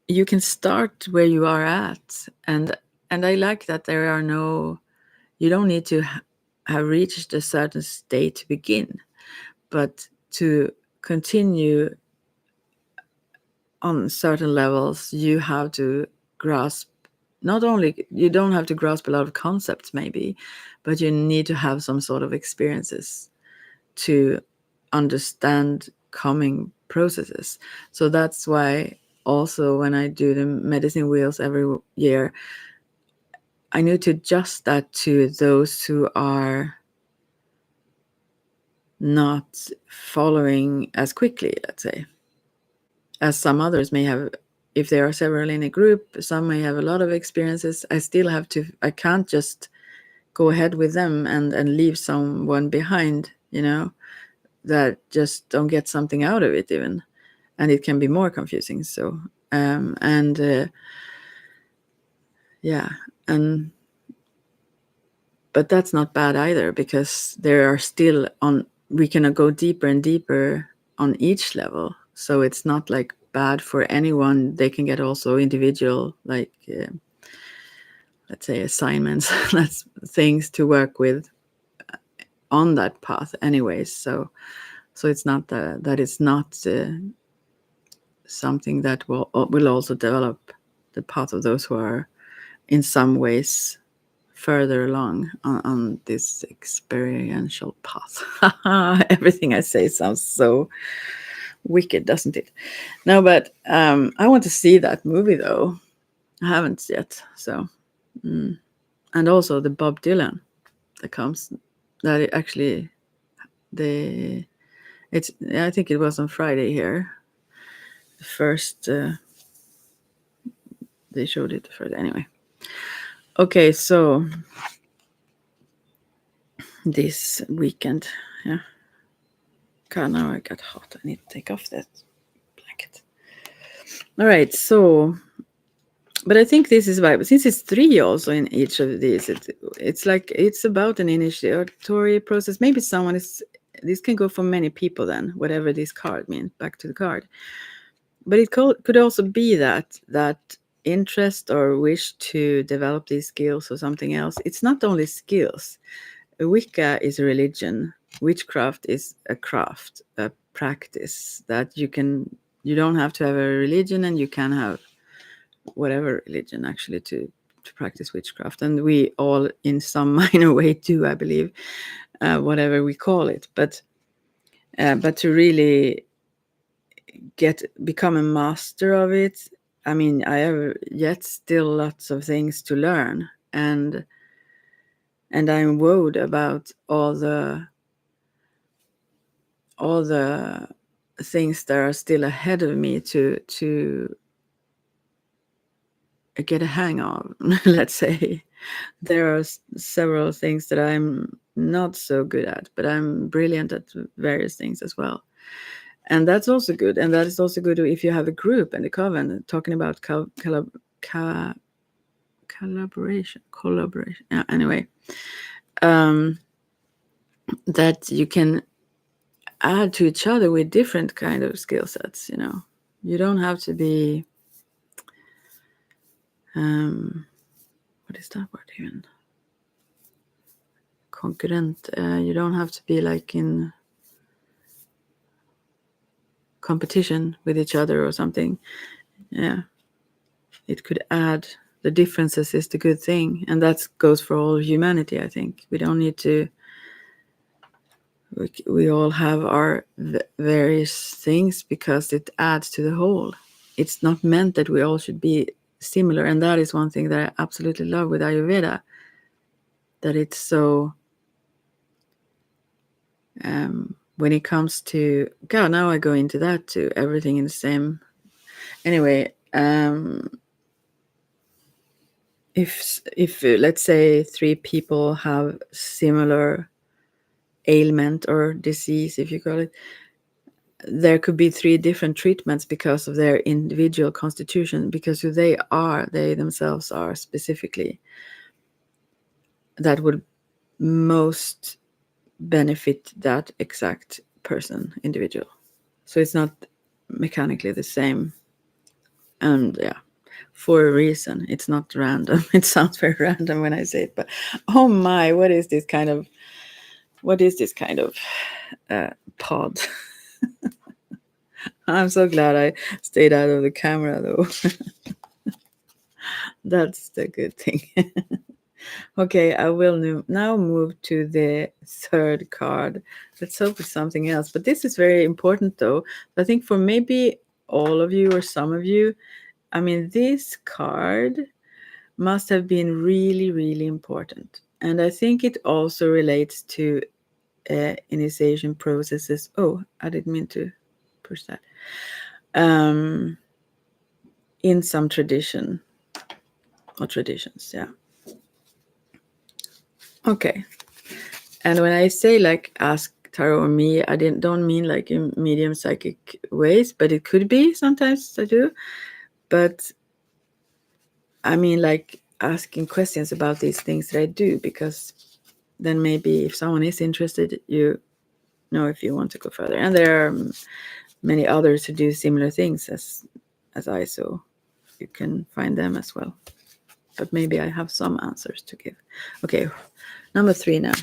you can start where you are at. And I like that there are no, you don't need to have reached a certain state to begin, but to continue on certain levels, you have to grasp, not only, you don't have to grasp a lot of concepts maybe, but you need to have some sort of experiences to understand coming processes. So that's why also when I do the medicine wheels every year, I need to adjust that to those who are not following as quickly, let's say, as some others may have. If there are several in a group, some may have a lot of experiences. I can't just go ahead with them and leave someone behind, that just don't get something out of it even. And it can be more confusing. So, yeah, but that's not bad either, because there are still we can go deeper and deeper on each level. So it's not like bad for anyone. They can get also individual, like, let's say, assignments, that's things to work with on that path anyways. So it's not that it's not something that will also develop the path of those who are in some ways further along on this experiential path. Everything I say sounds so wicked, doesn't it? No, but I want to see that movie though. I haven't yet. So, and also the Bob Dylan that comes. That it actually, I think it was on Friday here. The first they showed it first. Anyway, okay, so this weekend, yeah. God, now I got hot. I need to take off that blanket. All right, so, but I think this is why, since it's 3 also in each of these, it's like it's about an initiatory process. Maybe this can go for many people then, whatever this card means, back to the card. But it could also be that interest or wish to develop these skills or something else. It's not only skills. Wicca is a religion. Witchcraft is a craft, a practice that you don't have to have a religion, and you can have whatever religion actually to practice witchcraft. And we all in some minor way do, I believe, whatever we call it. But to really become a master of it, I mean, I have yet still lots of things to learn, and I'm worried about all the things that are still ahead of me to get a hang of. Let's say there are several things that I'm not so good at, but I'm brilliant at various things as well. And that's also good. And that is also good if you have a group and a coven talking about collaboration. Yeah, anyway, that you can add to each other with different kind of skill sets. You don't have to be what is that word even? Concurrent. You don't have to be like in competition with each other or something. Yeah, it could add. The differences is the good thing, and that goes for all humanity. I think we don't need to. We all have our various things because it adds to the whole. It's not meant that we all should be similar, and that is one thing that I absolutely love with Ayurveda. That it's so. When it comes to God, now I go into that too. Everything in the same. Anyway, if let's say 3 people have similar ailment or disease, if you call it, there could be 3 different treatments because of their individual constitution, because who they themselves are specifically, that would most benefit that exact person, individual. So it's not mechanically the same. And yeah, for a reason. It's not random. It sounds very random when I say it, but oh my, what is this kind of pod? I'm so glad I stayed out of the camera though. That's the good thing. Okay, I will now move to the third card. Let's hope it's something else. But this is very important though. I think for maybe all of you or some of you, I mean, this card must have been really, really important. And I think it also relates to initiation processes. Oh, I didn't mean to push that. In some tradition or traditions, yeah. Okay. And when I say like ask tarot or me, I don't mean like in medium psychic ways, but it could be sometimes I do. But I mean like asking questions about these things that I do, because then maybe if someone is interested, you know if you want to go further. And there are many others who do similar things as I, so you can find them as well. But maybe I have some answers to give. Okay, number 3 now.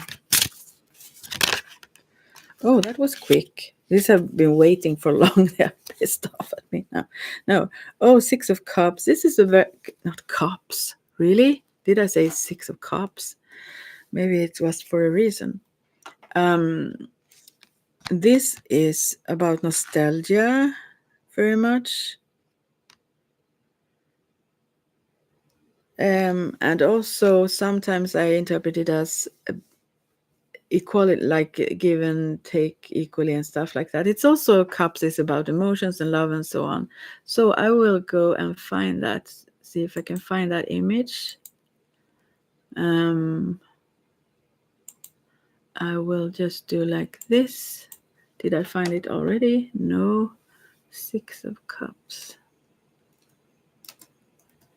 Oh, that was quick. These have been waiting for long. They're pissed off at me now. No. Oh, 6 of Cups. This is not cups. Really? Did I say 6 of Cups? Maybe it was for a reason. This is about nostalgia very much. And also sometimes I interpret it as equality, like give and take equally and stuff like that. It's also Cups is about emotions and love and so on. So I will go and find that, see if I can find that image. I will just do like this. Did I find it already? No. 6 of Cups.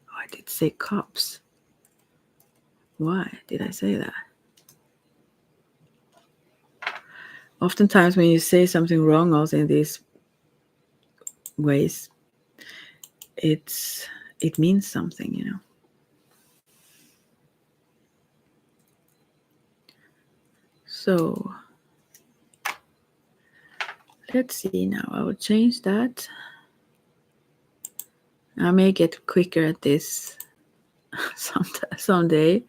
Oh, I did say Cups. Why did I say that? Oftentimes when you say something wrong also in these ways, it means something, you know. So let's see now. I will change that. I may get quicker at this someday.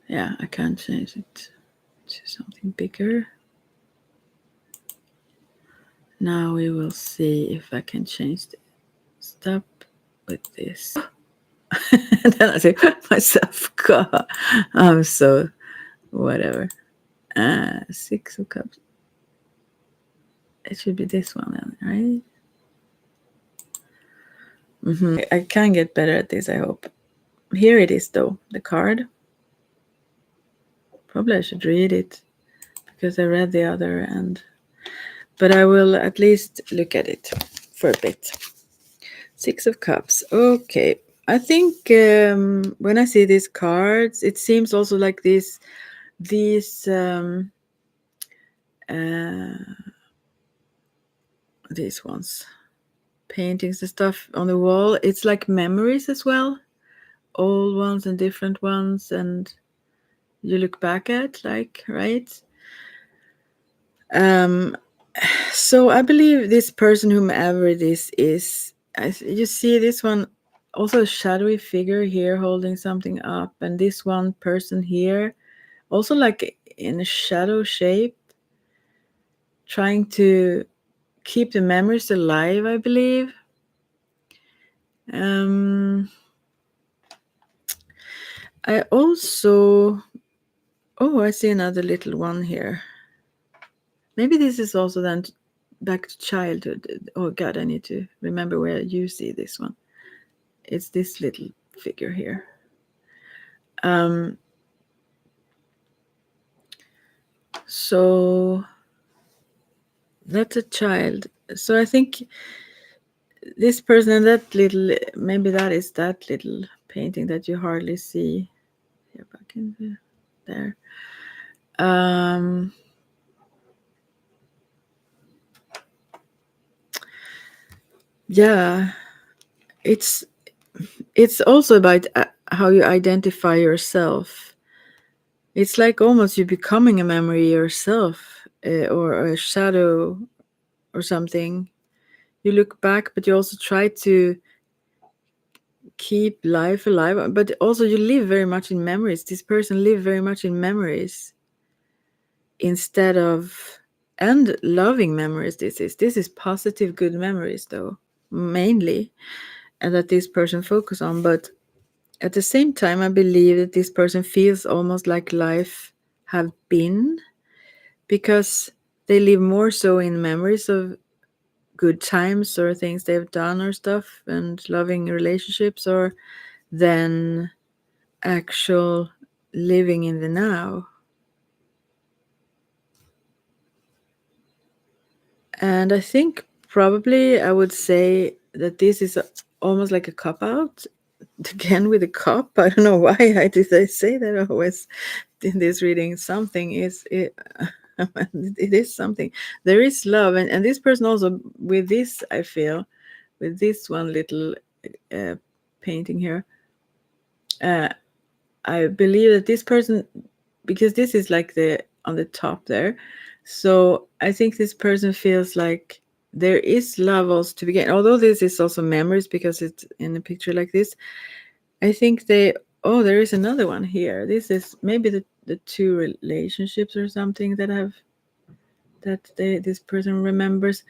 Yeah, I can't change it to something bigger. Now we will see if I can change the stop with this. And then I say myself, God, I'm so whatever. 6 of Cups. It should be this one, right? I can get better at this, I hope. Here it is, though, the card. Probably I should read it because I read the other end. But I will at least look at it for a bit. 6 of Cups. Okay. I think when I see these cards, it seems also like these ones, paintings and stuff on the wall. It's like memories as well, old ones and different ones, and you look back at, like, right? So I believe this person, whomever this is, you see this one, also a shadowy figure here holding something up, and this one person here, also like in a shadow shape, trying to keep the memories alive, I believe. I also, I see another little one here. Maybe this is also then back to childhood. Oh God, I need to remember where you see this one. It's this little figure here. So that's a child. So I think this person and that little, maybe that is that little painting that you hardly see here back in there. Yeah, it's also about how you identify yourself. It's like almost you becoming a memory yourself, or a shadow or something. You look back, but you also try to keep life alive, but also you live very much in memories. This person live very much in memories instead of, and loving memories. This is positive good memories though, mainly, and that this person focus on. But at the same time, I believe that this person feels almost like life have been, because they live more so in memories of good times or things they've done or stuff, and loving relationships, or than actual living in the now. And I think probably I would say that this is almost like a cop out. Again with a cop. I don't know why I did I say that always in this reading. Something is it, it is something. There is love, and this person also with this, I feel, with this one little uh, painting here. I believe that this person, because this is like the on the top there, so I think this person feels like there is levels to begin. Although this is also memories because it's in a picture like this, I think they. Oh, there is another one here. This is maybe the two relationships or something that this person remembers,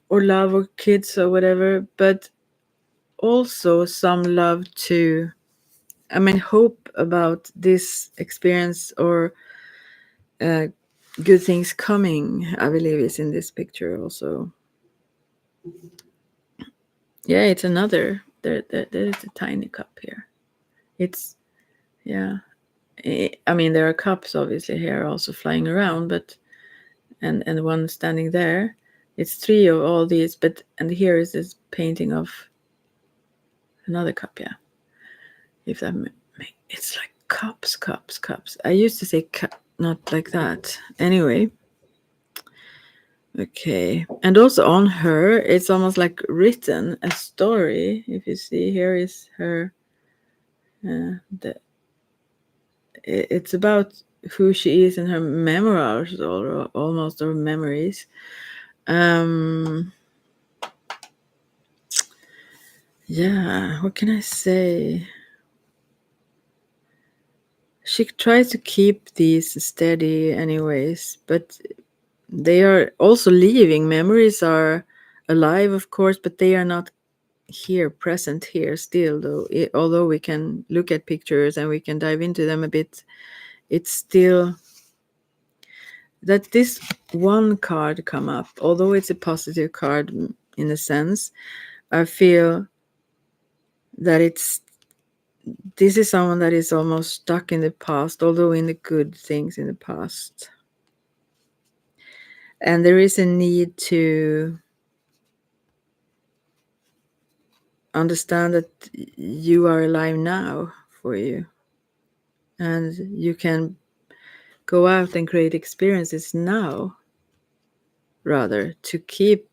or love, or kids, or whatever. But also some love to, I mean, hope about this experience, or uh, good things coming, I believe, is in this picture also. Yeah, it's another. There is a tiny cup here. It's, yeah. I mean, there are cups obviously here also flying around, but and one standing there. It's three of all these, but and here is this painting of another cup. Yeah, if that it's like cups. I used to say cup, not like that. Anyway. Okay. And also on her, it's almost like written a story. If you see, here is her. The, it's about who she is in her memoirs, or almost, or memories. Um, yeah. What can I say? She tries to keep these steady, anyways, but they are also leaving. Memories are alive, of course, but they are not here, present here still, though. Although we can look at pictures and we can dive into them a bit, it's still that this one card come up, although it's a positive card in a sense. I feel that this is someone that is almost stuck in the past, although in the good things in the past, and there is a need to understand that you are alive now for you, and you can go out and create experiences now, rather to keep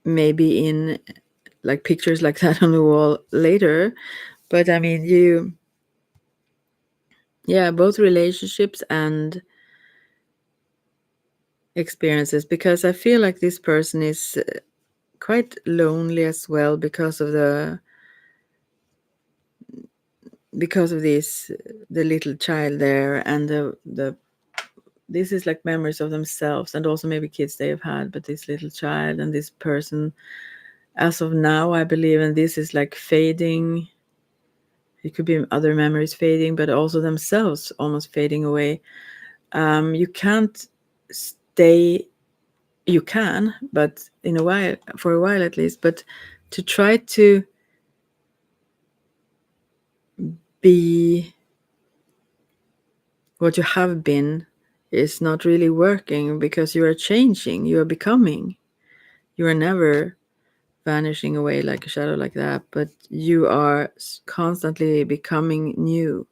maybe in like pictures like that on the wall later. But I mean, yeah, both relationships and experiences, because I feel like this person is quite lonely as well, because of this the little child there, and the this is like memories of themselves, and also maybe kids they have had, but this little child and this person as of now, I believe, and this is like fading. It could be other memories fading, but also themselves almost fading away. You can't stay. You can, but in a while, for a while at least. But to try to be what you have been is not really working, because you are changing, you are becoming. You are never vanishing away like a shadow like that, but you are constantly becoming new.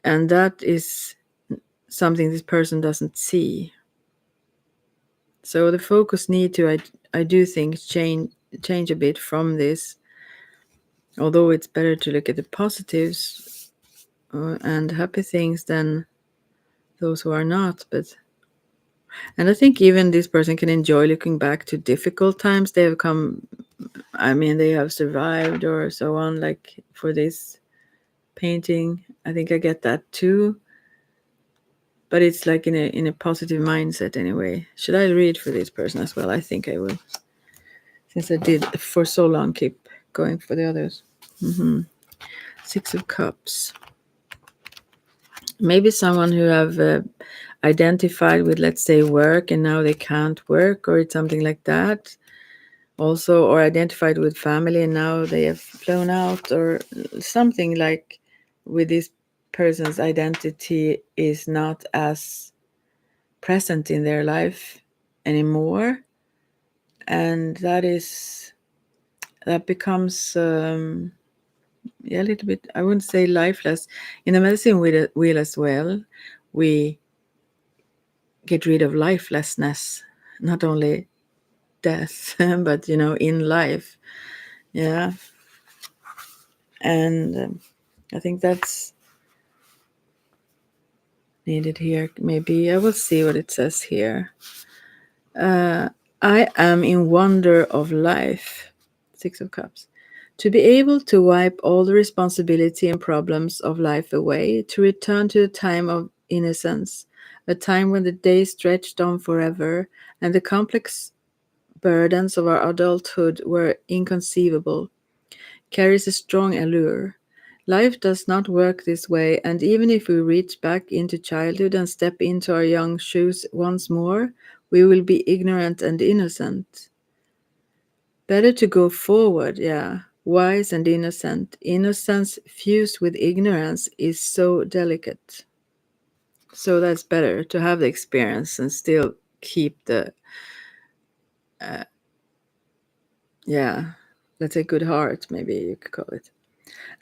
And that is something this person doesn't see. So the focus need to, I do think, change a bit from this. Although it's better to look at the positives and happy things than those who are not. And I think even this person can enjoy looking back to difficult times they have come. I mean, they have survived or so on. Like for this painting, I think I get that too. But it's like in a positive mindset anyway. Should I read for this person as well? I think I will, since I did for so long keep going for the others. Six of Cups. Maybe someone who have identified with, let's say, work, and now they can't work, or it's something like that. Also, or identified with family and now they have flown out, or something like with this person's identity is not as present in their life anymore. And that becomes a little bit, I wouldn't say lifeless. In the medicine wheel as well, we get rid of lifelessness, not only death, but in life. Yeah. And I think that's needed here. Maybe I will see what it says here. I am in wonder of life. Six of Cups. To be able to wipe all the responsibility and problems of life away, to return to the time of innocence, a time when the days stretched on forever and the complex burdens of our adulthood were inconceivable, carries a strong allure. Life does not work this way, and even if we reach back into childhood and step into our young shoes once more, we will be ignorant and innocent. Better to go forward, yeah, wise and innocent. Innocence fused with ignorance is so delicate. So that's better to have the experience and still keep the, yeah, let's say good heart, maybe you could call it.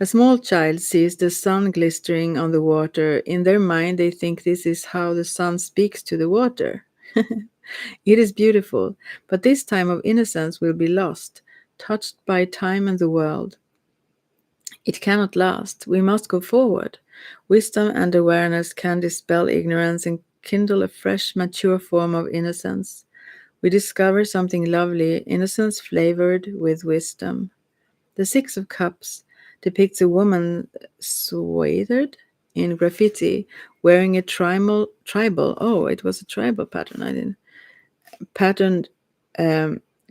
A small child sees the sun glistening on the water. In their mind, they think this is how the sun speaks to the water. It is beautiful, but this time of innocence will be lost, touched by time and the world. It cannot last. We must go forward. Wisdom and awareness can dispel ignorance and kindle a fresh, mature form of innocence. We discover something lovely, innocence flavored with wisdom. The Six of Cups depicts a woman swathed in graffiti, wearing a tribal. Oh, it was a tribal pattern. I didn't patterned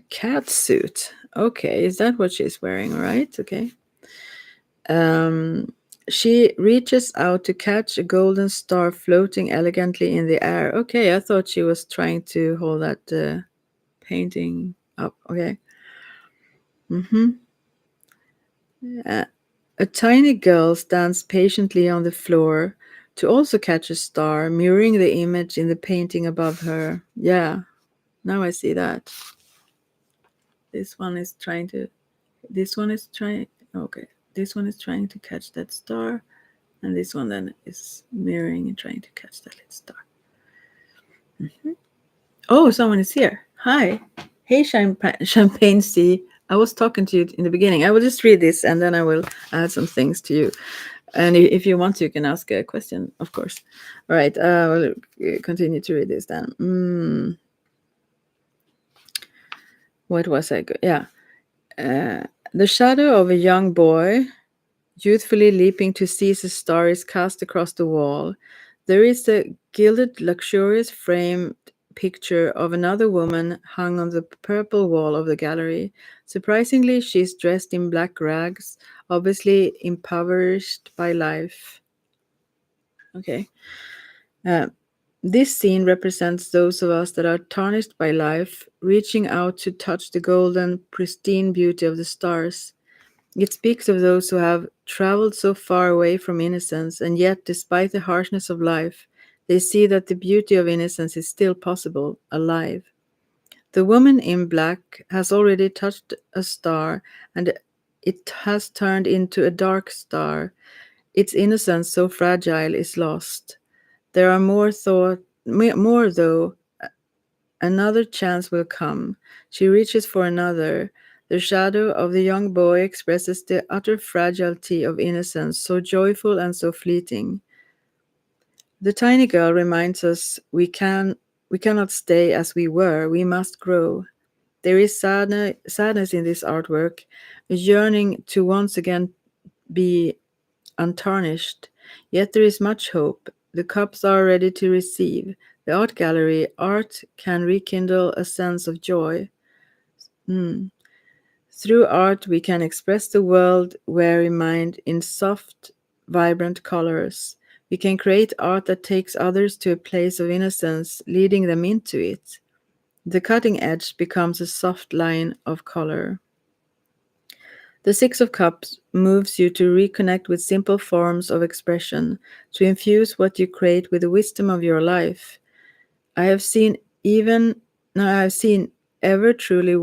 cat suit. Okay, is that what she's wearing? All right. Okay. She reaches out to catch a golden star floating elegantly in the air. Okay, I thought she was trying to hold that painting up. Okay. A tiny girl stands patiently on the floor to also catch a star, mirroring the image in the painting above her. Yeah, now I see that. This one is trying to. This one is trying. Okay, this one is trying to catch that star, and this one then is mirroring and trying to catch that little star. Oh, someone is here. Hi. Hey, Champagne C. I was talking to you in the beginning. I will just read this and then I will add some things to you. And if you want to, you can ask a question, of course. All right. We'll continue to read this then. What was I? Yeah. The shadow of a young boy, youthfully leaping to seize a star, is cast across the wall. There is a gilded, luxurious framed picture of another woman hung on the purple wall of the gallery. Surprisingly, she is dressed in black rags, obviously impoverished by life. Okay. This scene represents those of us that are tarnished by life, reaching out to touch the golden, pristine beauty of the stars. It speaks of those who have traveled so far away from innocence, and yet, despite the harshness of life, they see that the beauty of innocence is still possible, alive. The woman in black has already touched a star, and it has turned into a dark star. Its innocence, so fragile, is lost. There are more though. Another chance will come. She reaches for another. The shadow of the young boy expresses the utter fragility of innocence, so joyful and so fleeting. The tiny girl reminds us we cannot stay as we were, we must grow. There is sadness in this artwork, a yearning to once again be untarnished. Yet there is much hope. The cups are ready to receive. The art gallery, art can rekindle a sense of joy. Mm. Through art, we can express the world weary mind in soft, vibrant colors. We can create art that takes others to a place of innocence, leading them into it. The cutting edge becomes a soft line of color. The Six of Cups moves you to reconnect with simple forms of expression, to infuse what you create with the wisdom of your life. I have seen even no, I have seen ever truly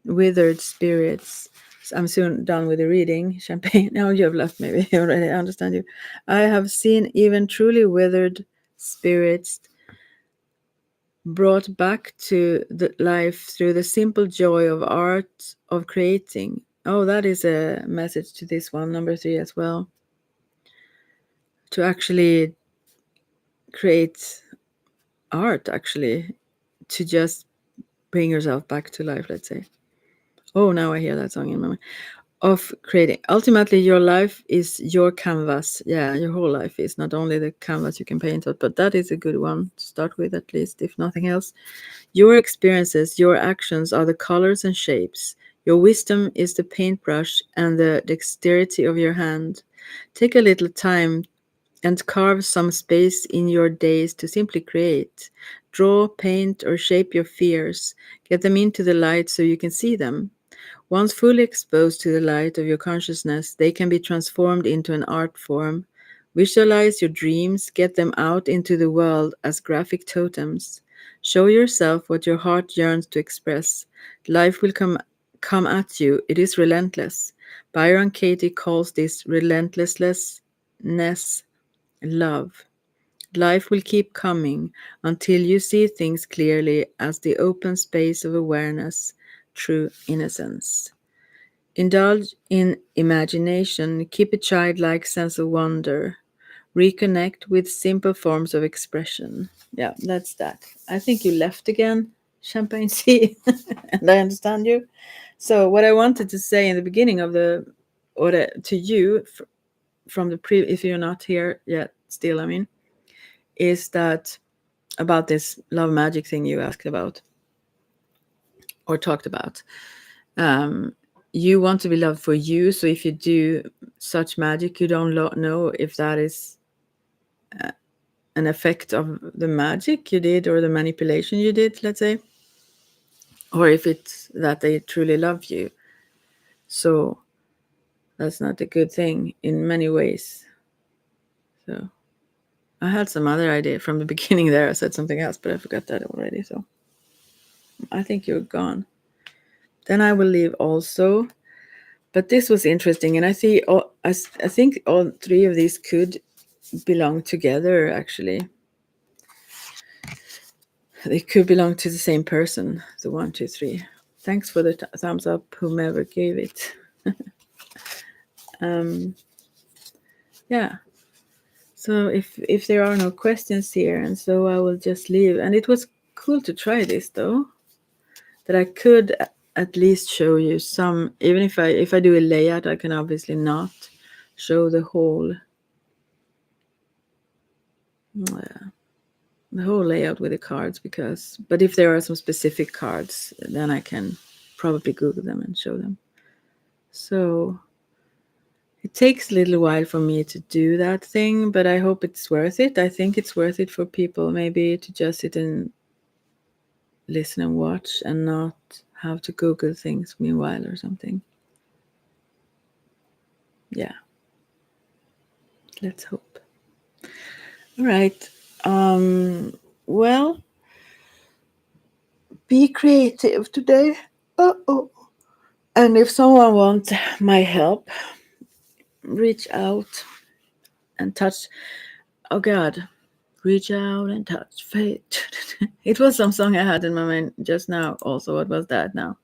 withered spirits. I'm soon done with the reading. Champagne. Now you have left. Maybe already. I understand you. I have seen even truly withered spirits brought back to the life through the simple joy of art of creating. Oh, that is a message to this one, number 3 as well. To actually create art, actually, to just bring yourself back to life, let's say. Oh, now I hear that song in my mind. Of creating. Ultimately, your life is your canvas. Yeah, your whole life is not only the canvas you can paint on, but that is a good one to start with, at least, if nothing else. Your experiences, your actions are the colors and shapes. Your wisdom is the paintbrush and the dexterity of your hand. Take a little time and carve some space in your days to simply create. Draw, paint, or shape your fears. Get them into the light so you can see them. Once fully exposed to the light of your consciousness, they can be transformed into an art form. Visualize your dreams, get them out into the world as graphic totems. Show yourself what your heart yearns to express. Life will come at you. It is relentless. Byron Katie calls this relentlessness love. Life will keep coming until you see things clearly as the open space of awareness, true innocence. Indulge in imagination, keep a childlike sense of wonder, reconnect with simple forms of expression. Yeah, that's that. I think you left again, Champagne Sea, and I understand you. So, what I wanted to say in the beginning of to you from the if you're not here yet, still, I mean, is that about this love magic thing you asked about or talked about. You want to be loved for you. So if you do such magic, you don't know if that is an effect of the magic you did or the manipulation you did, let's say, or if it's that they truly love you. So that's not a good thing in many ways. So I had some other idea from the beginning there. I said something else, but I forgot that already. So I think you're gone. Then I will leave also. But this was interesting, and I think all 3 of these could belong together. Actually, they could belong to the same person. The 1, 2, 3. Thanks for the thumbs up, whomever gave it. Yeah. So if there are no questions here, and so I will just leave. And it was cool to try this, though. That I could at least show you some. Even if I do a layout, I can obviously not show the whole layout with the cards, but if there are some specific cards, then I can probably Google them and show them. So it takes a little while for me to do that thing, but I hope it's worth it. I think it's worth it for people maybe to just sit and listen and watch and not have to Google things meanwhile or something. Yeah. Let's hope. All right. Well, be creative today. Uh-oh. And if someone wants my help, reach out and touch. Oh God, reach out and touch fate. It was some song I had in my mind just now. Also, what was that now?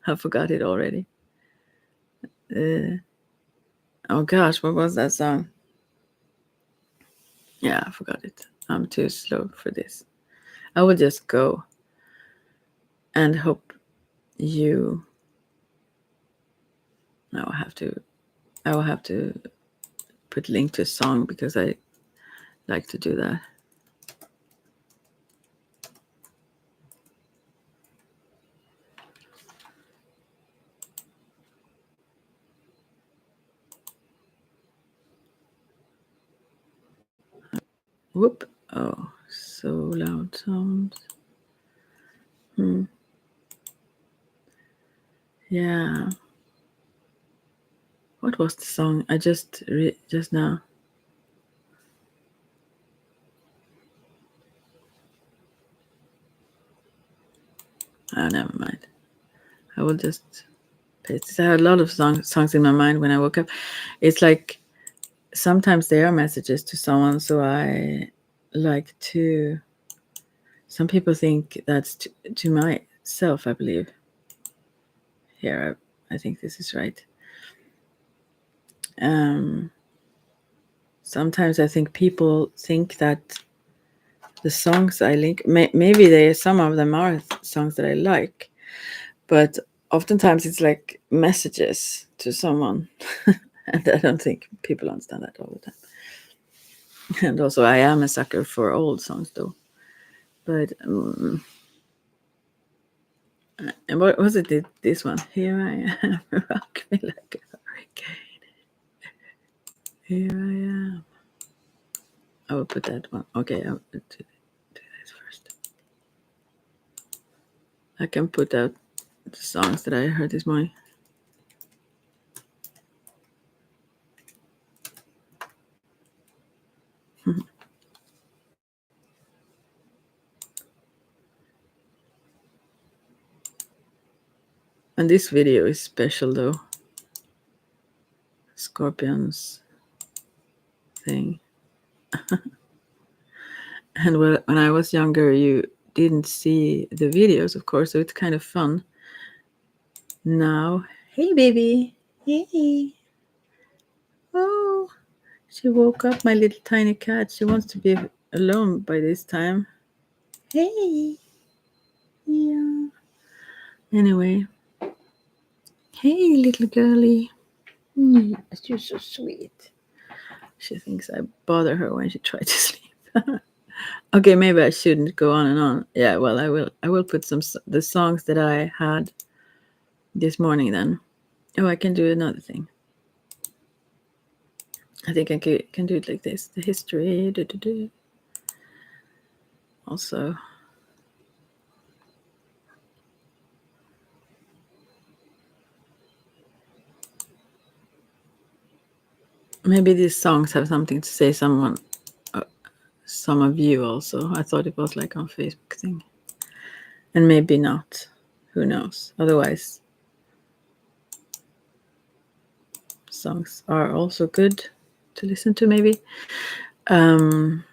I forgot it already. Oh gosh, what was that song? Yeah, I forgot it. I'm too slow for this. I will just go and hope you. No, I will have to put link to a song because I like to do that. Whoop. Oh, so loud sound. Yeah. What was the song I just just now? Oh, never mind. I will just paste this. I had a lot of songs in my mind when I woke up. It's like sometimes there are messages to someone, so I like to. Some people think that's to myself, I believe. Here, I think this is right. Sometimes I think people think that the songs I link, maybe some of them are songs that I like, but oftentimes it's like messages to someone, and I don't think people understand that all the time. And also, I am a sucker for old songs, though. But and what was it? This one? Here I am, rock me like a hurricane. Here I am. I will put that one. Okay, I'll do this first. I can put out the songs that I heard this morning. And this video is special, though. Scorpions thing. And when I was younger, you didn't see the videos, of course, so it's kind of fun. Now, hey, baby. Hey. Oh, she woke up, my little tiny cat. She wants to be alone by this time. Hey. Yeah. Anyway. Hey, little girlie. You're so sweet. She thinks I bother her when she tries to sleep. Okay, maybe I shouldn't go on and on. Yeah, well, I will. I will put the songs that I had this morning. Then, oh, I can do another thing. I think I can do it like this. The history. Also, maybe these songs have something to say. Some of you also. I thought it was like on Facebook thing, and maybe not. Who knows? Otherwise, songs are also good to listen to. Maybe. And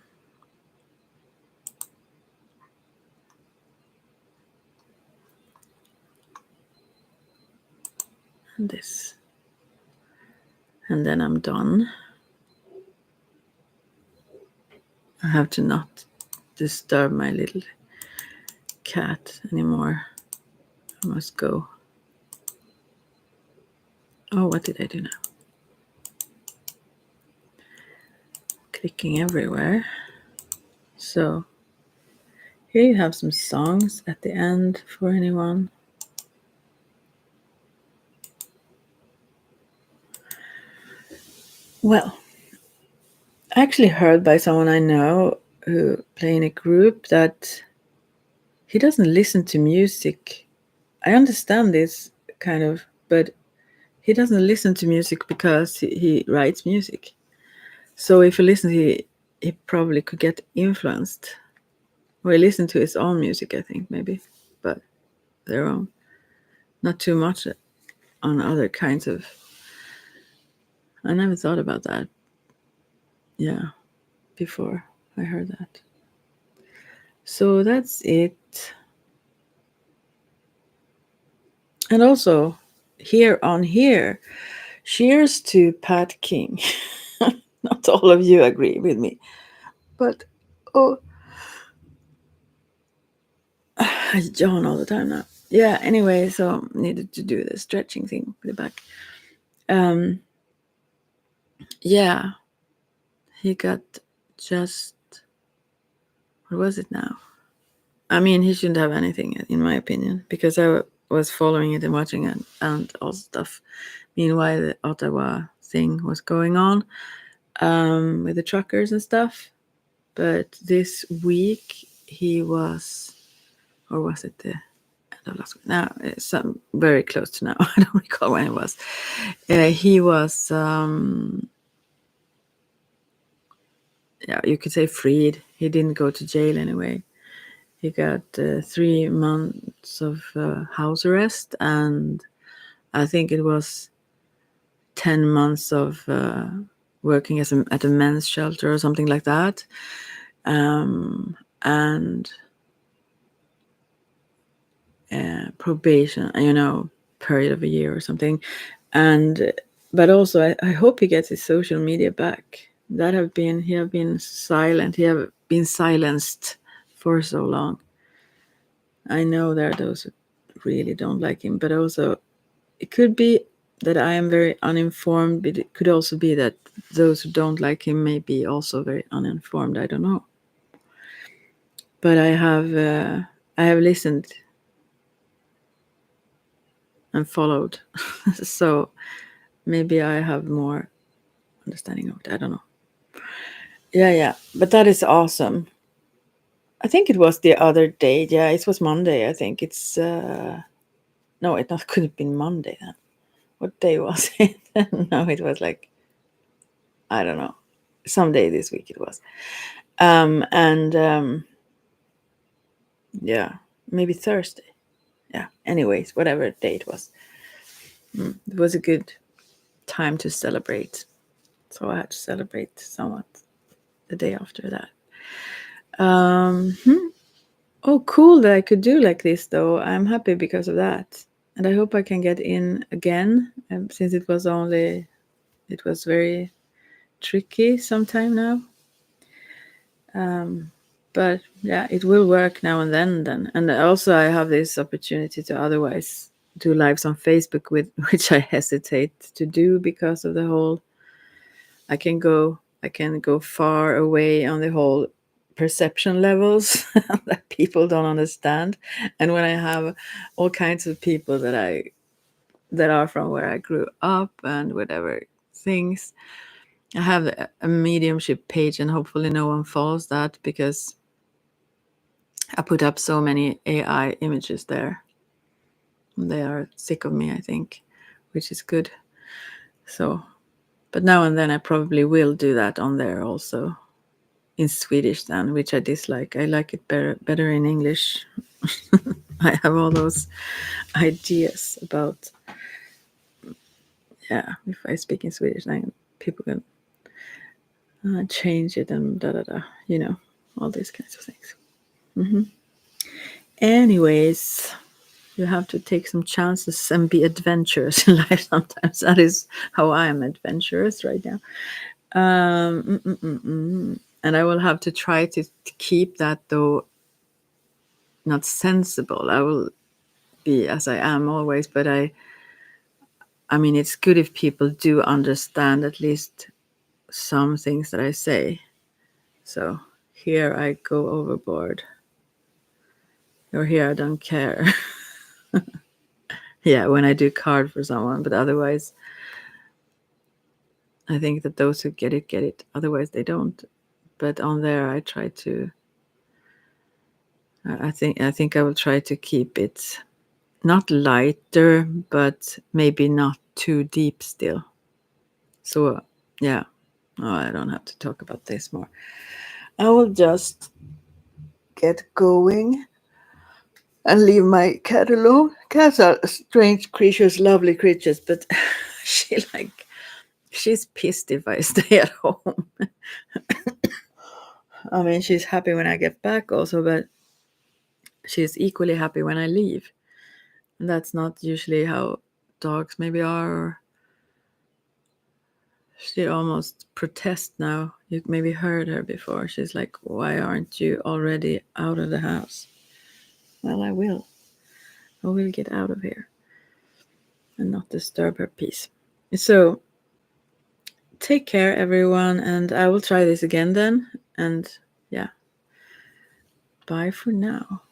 this, and then I'm done. I have to not disturb my little cat anymore. I must go. Oh, what did I do now? Clicking everywhere. So here you have some songs at the end for anyone. Well, I actually heard by someone I know who play in a group that he doesn't listen to music. I understand this kind of, but he doesn't listen to music because he writes music. So if he listens, he probably could get influenced. Or he listened to his own music, I think, maybe, but their own. Not too much on other kinds of. I never thought about that. Yeah, before I heard that. So that's it. And also, here, cheers to Pat King. Not all of you agree with me, but oh, I yawn all the time now. Yeah. Anyway, so needed to do the stretching thing with the back. Yeah, he got just, what was it now? I mean, he shouldn't have anything, in my opinion, because I was following it and watching it and all stuff. Meanwhile, the Ottawa thing was going on with the truckers and stuff. But this week he was, or was it the end of last week? Now, it's very close to now. I don't recall when it was. He was, yeah, you could say freed. He didn't go to jail anyway. He got 3 months of house arrest, and I think it was 10 months of working at a men's shelter or something like that. And probation, period of a year or something. And but also I hope he gets his social media back. He have been silent. He have been silenced for so long. I know there are those who really don't like him, but also it could be that I am very uninformed, but it could also be that those who don't like him may be also very uninformed. I don't know. But I have listened and followed, so maybe I have more understanding of it. I don't know. Yeah, but that is awesome. I think it was the other day. Yeah, it was Monday. I think it's no, it not could have been Monday then. What day was it? No, it was like, I don't know, someday this week it was. And yeah, maybe Thursday. Yeah. Anyways, whatever day it was, it was a good time to celebrate. So I had to celebrate somewhat the day after that. Oh, cool that I could do like this, though. I'm happy because of that. And I hope I can get in again, since it was very tricky sometime now. But yeah, it will work now and then. And also I have this opportunity to otherwise do lives on Facebook, which I hesitate to do because of the whole, I can go far away on the whole perception levels that people don't understand. And when I have all kinds of people that are from where I grew up and whatever things, I have a mediumship page, and hopefully no one follows that because I put up so many AI images there. They are sick of me, I think, which is good. So, but now and then I probably will do that on there also, in Swedish then, which I dislike. I like it better in English. I have all those ideas about, yeah, if I speak in Swedish, then people can change it and all these kinds of things. Anyways, you have to take some chances and be adventurous in life sometimes. That is how I am adventurous right now. And I will have to try to keep that, though not sensible. I will be as I am always, but I mean, it's good if people do understand at least some things that I say. So here I go overboard, or here I don't care. Yeah, when I do card for someone, but otherwise I think that those who get it, otherwise they don't. But on there I try to, I think I will try to keep it not lighter, but maybe not too deep still. So yeah, I don't have to talk about this more. I will just get going and leave my cat alone. Cats are strange creatures, lovely creatures, but she's pissed if I stay at home. I mean, she's happy when I get back also, but she's equally happy when I leave. And that's not usually how dogs maybe are. Or she almost protests now. You maybe heard her before. She's like, why aren't you already out of the house? Well, I will. I will get out of here and not disturb her peace. So take care, everyone, and I will try this again then. And yeah, bye for now.